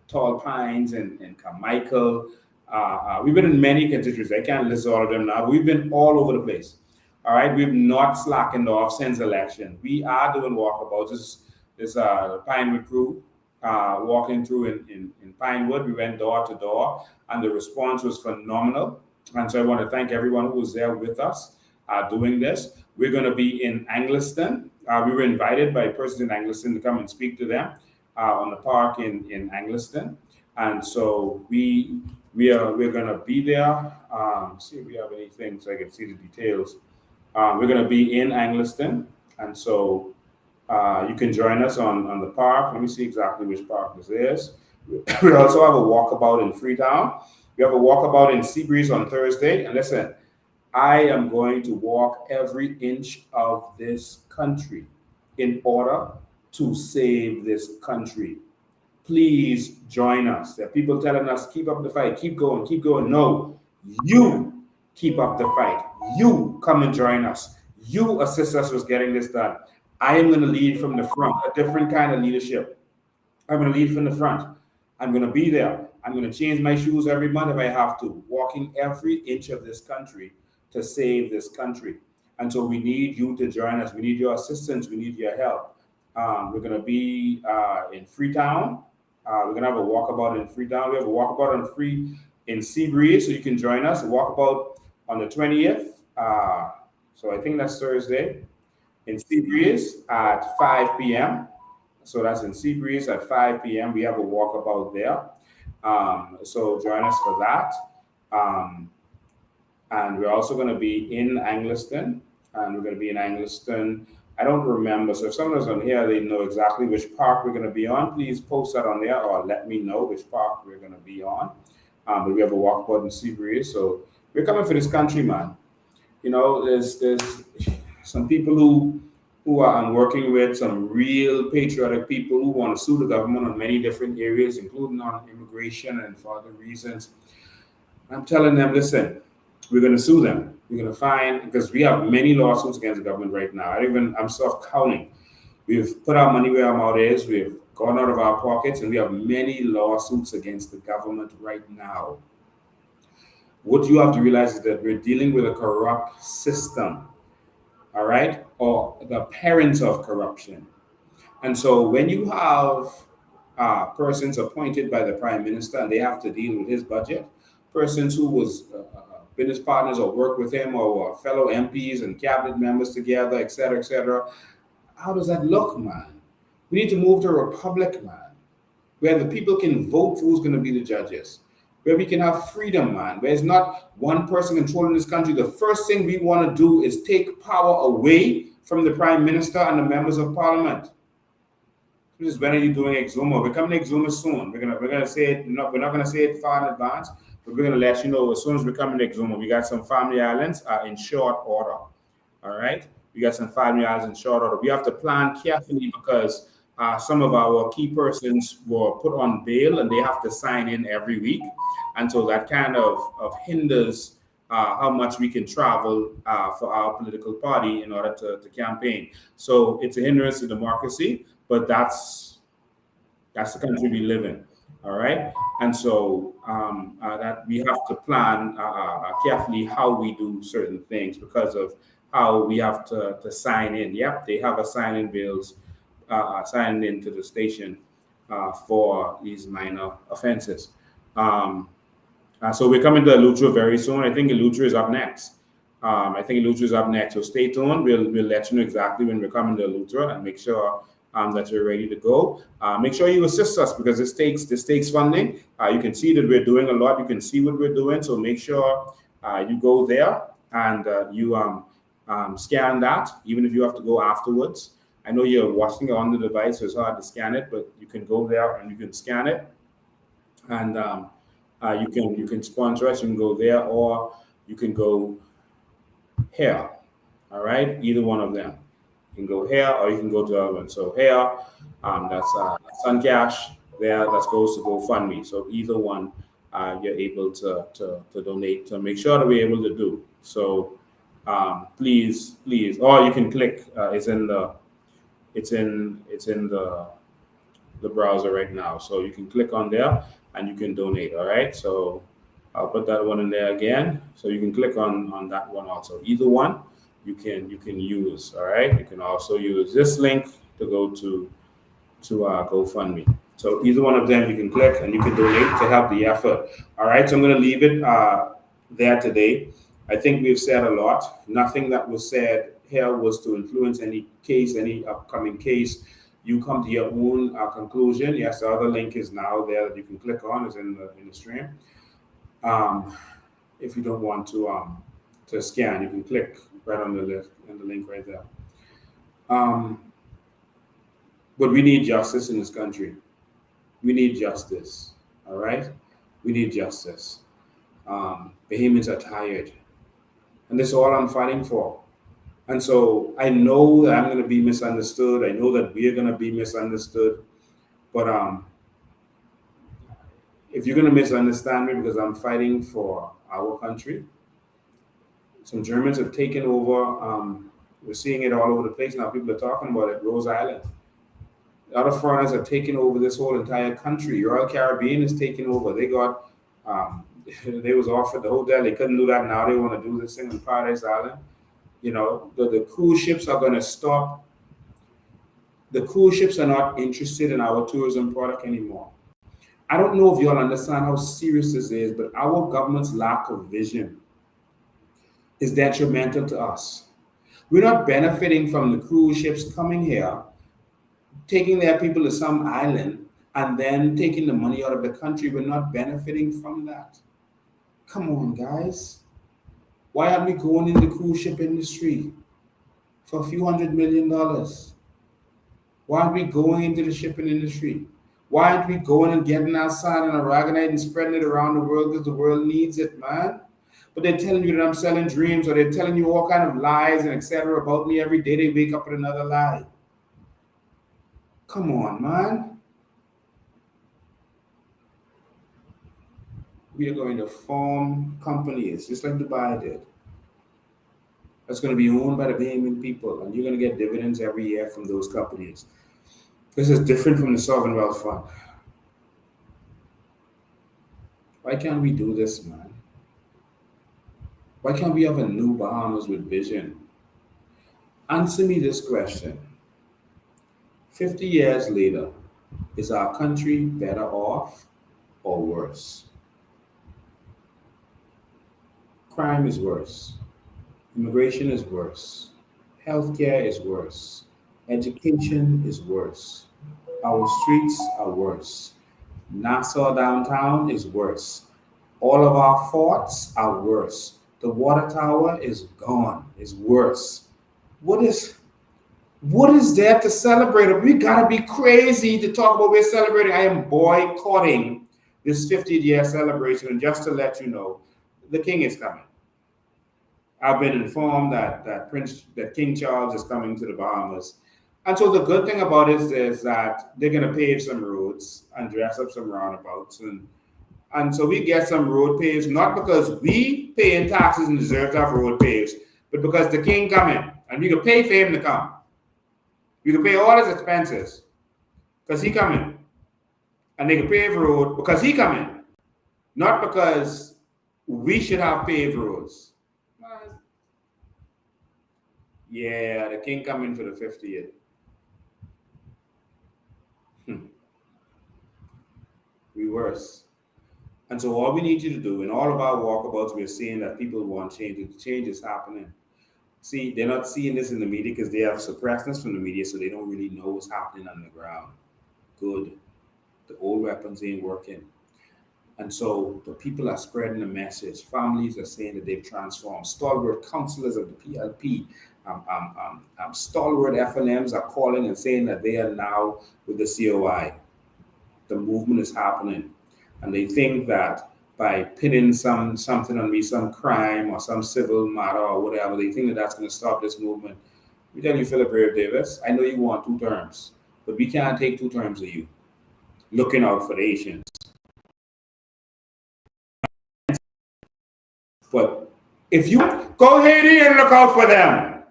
Tall Pines and Carmichael. We've been in many constituencies. I can't list all of them now, but we've been all over the place. All right, we've not slackened off since election. We are doing walkabouts. This the Pinewood crew walking through in Pinewood. We went door to door, and the response was phenomenal. And so I want to thank everyone who was there with us doing this. We're going to be in Angliston. We were invited by persons in Angliston to come and speak to them on the park in Angliston. And so we're going to be there. See if we have anything so I can see the details. We're going to be in Angliston, and so you can join us on the park. Let me see exactly which park this is. We also have a walkabout in Freetown. We have a walkabout in Seabreeze on Thursday. And listen, I am going to walk every inch of this country in order to save this country. Please join us. There are people telling us, keep up the fight, keep going, keep going. No, you keep up the fight. You come and join us. You assist us with getting this done. I am going to lead from the front, a different kind of leadership. I'm going to lead from the front. I'm going to be there. I'm going to change my shoes every month if I have to, walking every inch of this country to save this country. And so we need you to join us. We need your assistance. We need your help. We're going to be in Freetown. We're going to have a walkabout in Freetown. We have a walkabout in Seabreeze, so you can join us. A walkabout on the 20th. So I think that's Thursday. In Seabreeze at 5 p.m. So that's in Seabreeze at 5 p.m. We have a walkabout there. So join us for that. And we're also going to be in Angliston. And we're going to be in Angliston. I don't remember. So if someone's on here, they know exactly which park we're going to be on. Please post that on there or let me know which park we're going to be on. But we have a walkabout in Seabreeze. So we're coming for this country, man. You know, there's some people who I'm working with, some real patriotic people who want to sue the government on many different areas, including on immigration and for other reasons. I'm telling them, listen, we're going to sue them. We're going to find, because we have many lawsuits against the government right now. I'm self-counting. We've put our money where our mouth is. We've gone out of our pockets, and we have many lawsuits against the government right now. What you have to realize is that we're dealing with a corrupt system, all right, or the parents of corruption. And so when you have persons appointed by the prime minister and they have to deal with his budget, persons who was business partners or work with him or fellow MPs and cabinet members together, et cetera, how does that look, man? We need to move to a republic, man, where the people can vote for who's going to be the judges, where we can have freedom, man, where it's not one person controlling this country. The first thing we want to do is take power away from the prime minister and the members of parliament. This is when are you doing Exuma? We're coming to Exuma soon. We're gonna say it. We're not gonna say it far in advance, but we're gonna let you know as soon as we're coming to Exuma. We got some family islands in short order. All right, we got some family islands in short order. We have to plan carefully because some of our key persons were put on bail and they have to sign in every week. And so that kind of hinders how much we can travel for our political party in order to campaign. So it's a hindrance to democracy, but that's the country we live in, all right? And so that we have to plan carefully how we do certain things because of how we have to sign in. Yep, they have a sign-in bills signed into the station for these minor offenses. So we're coming to Eleuthera very soon. I think Eleuthera is up next. So stay tuned. We'll let you know exactly when we're coming to Eleuthera and make sure that you're ready to go. Make sure you assist us because this takes funding. You can see that we're doing a lot. You can see what we're doing. So make sure you go there and you scan that, even if you have to go afterwards. I know you're watching it on the device, so it's hard to scan it, but you can go there and you can scan it. And you can sponsor us. You can go there or you can go here. All right, either one of them. You can go here or you can go to the other one. So here, that's Suncash. There, that goes to GoFundMe. So either one, you're able to donate to make sure that we're able to do. So please, or you can click. It's in the browser right now. So you can click on there and you can donate. All right. So I'll put that one in there again. So you can click on that one also. Either one. You can use, all right? You can also use this link to go to GoFundMe. So either one of them you can click and you can donate to help the effort. All right, so I'm going to leave it there today. I think we've said a lot. Nothing that was said here was to influence any upcoming case. You come to your own conclusion. Yes, the other link is now there that you can click on. Is in the stream. If you don't want to scan, you can click right on the link right there. But we need justice in this country. We need justice, all right? We need justice. Bahamians are tired. And this is all I'm fighting for. And so I know that I'm going to be misunderstood. I know that we're going to be misunderstood. But if you're going to misunderstand me because I'm fighting for our country, Some Germans have taken over. We're seeing it all over the place now. People are talking about it. Rose Island. Other foreigners have taken over this whole entire country. Royal Caribbean is taking over. They got, they was offered the hotel. They couldn't do that. Now they want to do this thing on Paradise Island. You know, the cruise ships are going to stop. The cruise ships are not interested in our tourism product anymore. I don't know if y'all understand how serious this is, but our government's lack of vision is detrimental to us. We're not benefiting from the cruise ships coming here, taking their people to some island, and then taking the money out of the country. We're not benefiting from that. Come on, guys. Why aren't we going in the cruise ship industry for a few $100 million? Why aren't we going into the shipping industry? Why aren't we going and getting outside on a Aragonite and spreading it around the world because the world needs it, man? But they're telling you that I'm selling dreams, or they're telling you all kind of lies and etc. about me every day. They wake up with another lie. Come on, man. We are going to form companies, just like Dubai did. That's going to be owned by the Bahamian people, and you're going to get dividends every year from those companies. This is different from the Sovereign Wealth Fund. Why can't we do this, man? Why can't we have a new Bahamas with vision? Answer me this question. 50 years later, is our country better off or worse? Crime is worse. Immigration is worse. Healthcare is worse. Education is worse. Our streets are worse. Nassau downtown is worse. All of our forts are worse. The water tower is gone, is worse. What is there to celebrate? We gotta be crazy to talk about we're celebrating. I am boycotting this 50th year celebration. And just to let you know, the king is coming. I've been informed that King Charles is coming to the Bahamas. And so the good thing about it is that they're going to pave some roads and dress up some roundabouts. And so we get some road paves, not because we pay in taxes and deserve to have road paves, but because the king coming. And we can pay for him to come. We can pay all his expenses because he coming. And they can pave road because he coming. Not because we should have paved roads. Yeah, the king coming for the 50th. We worse. And so all we need you to do, in all of our walkabouts, we're seeing that people want change. The change is happening. See, they're not seeing this in the media because they have suppressed us from the media, so they don't really know what's happening on the ground. Good. The old weapons ain't working. And so the people are spreading the message. Families are saying that they've transformed. Stalwart counselors of the PLP, stalwart FLMs are calling and saying that they are now with the COI. The movement is happening. And they think that by pinning something on me, some crime or some civil matter or whatever, they think that that's going to stop this movement. Let me tell you, Philip Brave Davis, I know you want 2 terms, but we can't take 2 terms of you. Looking out for the Asians. But if you go Haiti and look out for them,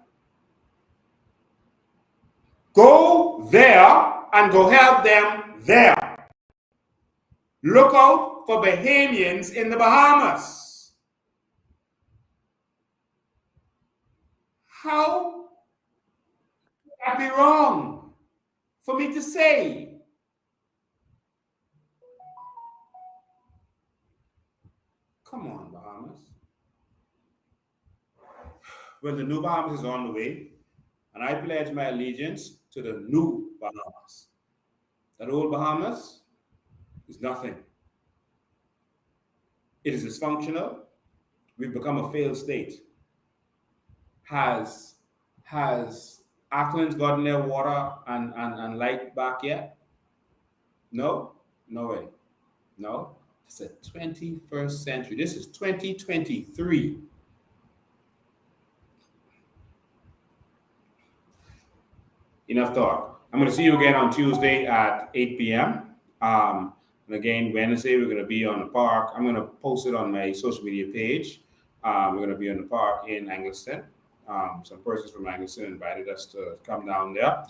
go there and go help them there. Look out for Bahamians in the Bahamas. How would that be wrong for me to say? Come on, Bahamas. Well, the new Bahamas is on the way, and I pledge my allegiance to the new Bahamas. That old Bahamas is nothing. It is dysfunctional. We've become a failed state. Has Auckland's gotten their water and light back yet? No? No way. No? It's the 21st century. This is 2023. Enough talk. I'm going to see you again on Tuesday at 8 p.m. And again, Wednesday, we're going to be on the park. I'm going to post it on my social media page. We're going to be in the park in Angleton. Some persons from Angleton invited us to come down there.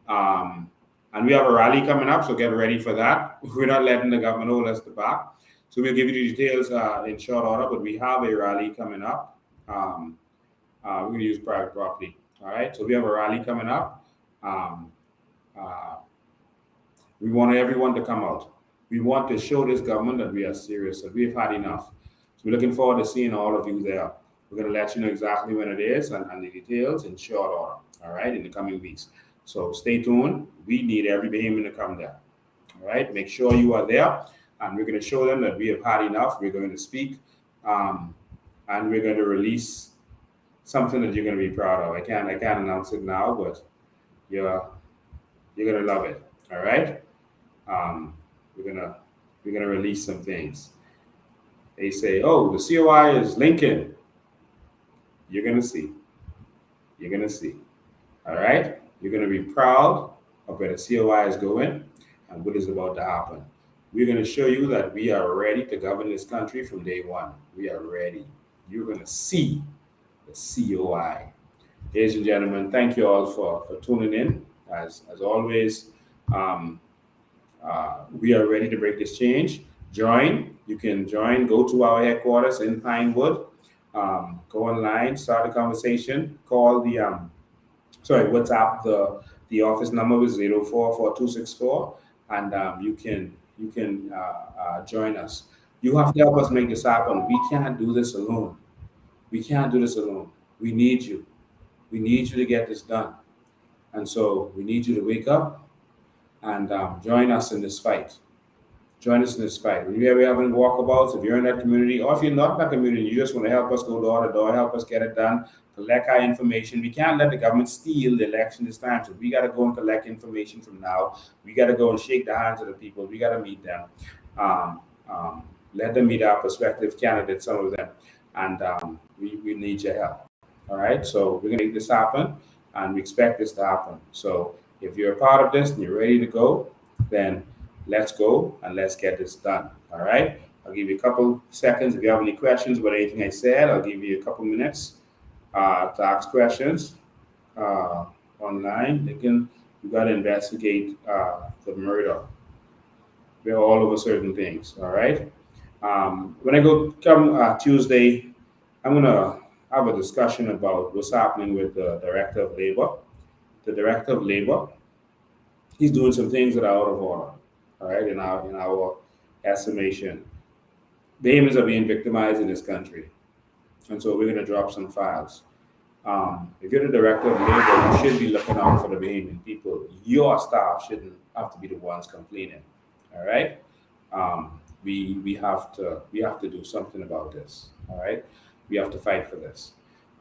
And we have a rally coming up, so get ready for that. We're not letting the government hold us back. So we'll give you the details in short order, but we have a rally coming up. We're going to use private property. All right, so we have a rally coming up. We want everyone to come out. We want to show this government that we are serious, that we've had enough. So we're looking forward to seeing all of you there. We're going to let you know exactly when it is and the details in short order, all right, in the coming weeks. So stay tuned. We need every Bahamian to come there, all right? Make sure you are there, and we're going to show them that we have had enough. We're going to speak, and we're going to release something that you're going to be proud of. I can't announce it now, but you're going to love it, all right? We're gonna release some things. They say, oh, the COI is Lincoln. You're gonna see. You're gonna see. All right? You're gonna be proud of where the COI is going and what is about to happen. We're gonna show you that we are ready to govern this country from day one. We are ready. You're gonna see the COI. Ladies and gentlemen, thank you all for tuning in. As always, we are ready to break this change. Join. You can join. Go to our headquarters in Pinewood. Go online. Start a conversation. Call the WhatsApp. The office number is 044264, and you can join us. You have to help us make this happen. We can't do this alone. We can't do this alone. We need you. We need you to get this done. And so we need you to wake up and join us in this fight. Join us in this fight. When you're having walkabouts, if you're in that community, or if you're not in that community, you just want to help us go door to door, help us get it done, collect our information. We can't let the government steal the election this time. So we got to go and collect information from now. We got to go and shake the hands of the people. We got to meet them. Let them meet our prospective candidates, some of them. And we need your help. All right? So we're going to make this happen, and we expect this to happen. So if you're a part of this and you're ready to go, then let's go and let's get this done. All right? I'll give you a couple seconds. If you have any questions about anything I said, I'll give you a couple minutes to ask questions online. You got to investigate the murder. We're all over certain things. All right? When I come Tuesday, I'm going to have a discussion about what's happening with the Director of Labor. The Director of Labor, he's doing some things that are out of order, all right, in our estimation. Bahamians are being victimized in this country, and so we're going to drop some files. If you're the Director of Labor, you should be looking out for the Bahamian people. Your staff shouldn't have to be the ones complaining, all right? We have to do something about this, all right? We have to fight for this.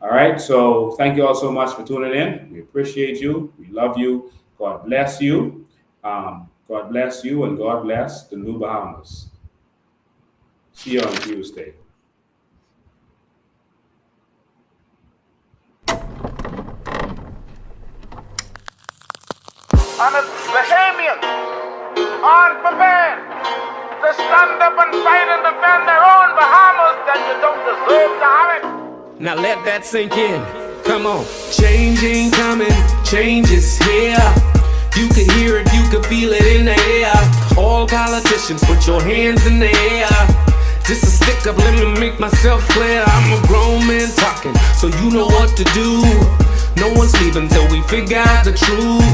All right, so thank you all so much for tuning in. We appreciate you. We love you. God bless you. God bless you, and God bless the New Bahamas. See you on Tuesday. And it's Bahamians unprepared to stand up and fight and defend their own Bahamas, that you don't deserve to have it. Now let that sink in. Come on. Change ain't coming, change is here. You can hear it, you can feel it in the air. All politicians, put your hands in the air. Just a stick up, let me make myself clear. I'm a grown man talking, so you know what to do. No one's leaving till we figure out the truth.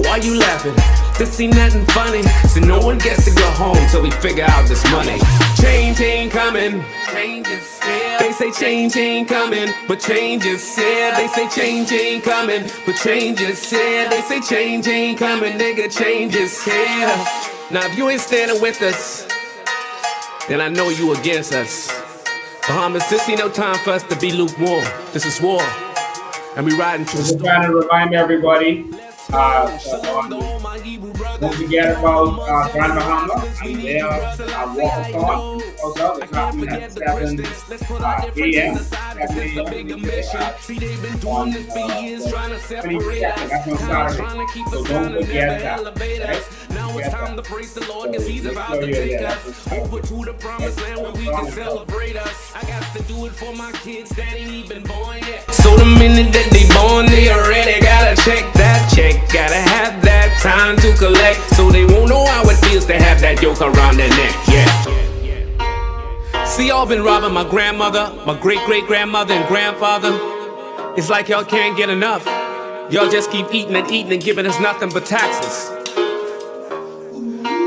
Why you laughing? This ain't nothing funny. So no one gets to go home till we figure out this money. Change ain't coming, change is here. They say change ain't coming, but change is here. They say change ain't coming, but change is here. They say change ain't coming, nigga, change is here. Now if you ain't standing with us, then I know you against us. Bahamas, this ain't no time for us to be lukewarm. This is war, and we riding to. Just trying to remind everybody. Don't forget about Grand Bahama and their walk-a-thon. Also, it's happening at 7 a.m. On the 22nd. That's on Saturday. So don't forget that. Right? Now it's time to praise the Lord, cause he's about to take us over to the promised land where we can celebrate us. I got to do it for my kids that ain't even born yet. So the minute that they born, they already gotta check that check. Gotta have that time to collect, so they won't know how it feels to have that yoke around their neck. Yeah. See, y'all been robbing my grandmother, my great-great-grandmother and grandfather. It's like y'all can't get enough. Y'all just keep eating and eating and giving us nothing but taxes.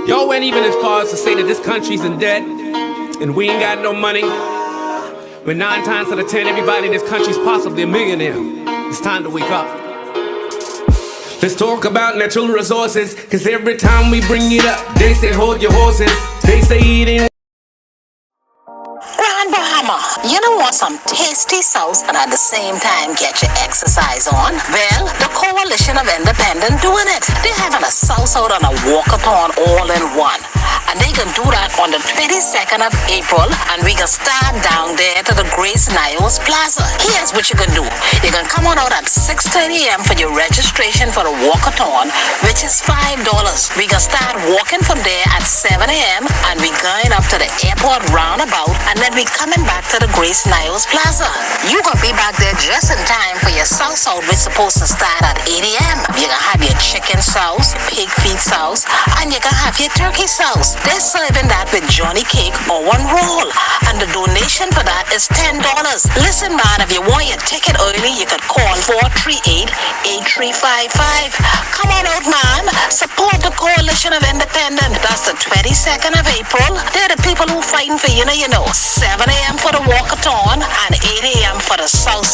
Y'all went even as far as to say that this country's in debt and we ain't got no money. But 9 times out of 10, everybody in this country's possibly a millionaire. It's time to wake up. Let's talk about natural resources, cause every time we bring it up, they say hold your horses. They say it ain't. Grand Bahama, you don't want some tasty sauce and at the same time get your exercise on? Well, the Coalition of Independent doing it. They're having a sauce out and a walkathon all in one. And they can do that on the 22nd of April, and we can start down there to the Grace Niles Plaza. Here's what you can do. You can come on out at 6:30 a.m. for your registration for the walkathon, which is $5. We can start walking from there at 7 a.m. and we going up to the airport roundabout, and then we coming back to the Grace Niles Plaza. You gonna be back there just in time for your sauce out, which is supposed to start at 8 a.m. You can have your chicken sauce, pig feet sauce, and you can have your turkey sauce. They're serving that with Johnny cake or one roll, and the donation for that is $10. Listen, man, if you want your ticket early, you could call 438-8355. Come on out, man. Support the Coalition of Independent. That's the 22nd of April. They're the people who fighting for you know. 7 a.m. for the walkathon and 8 a.m. for the South.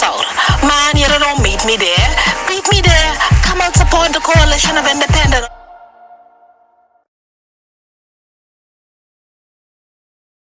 Man, you don't meet me there. Beat me there. Come and support the Coalition of Independent.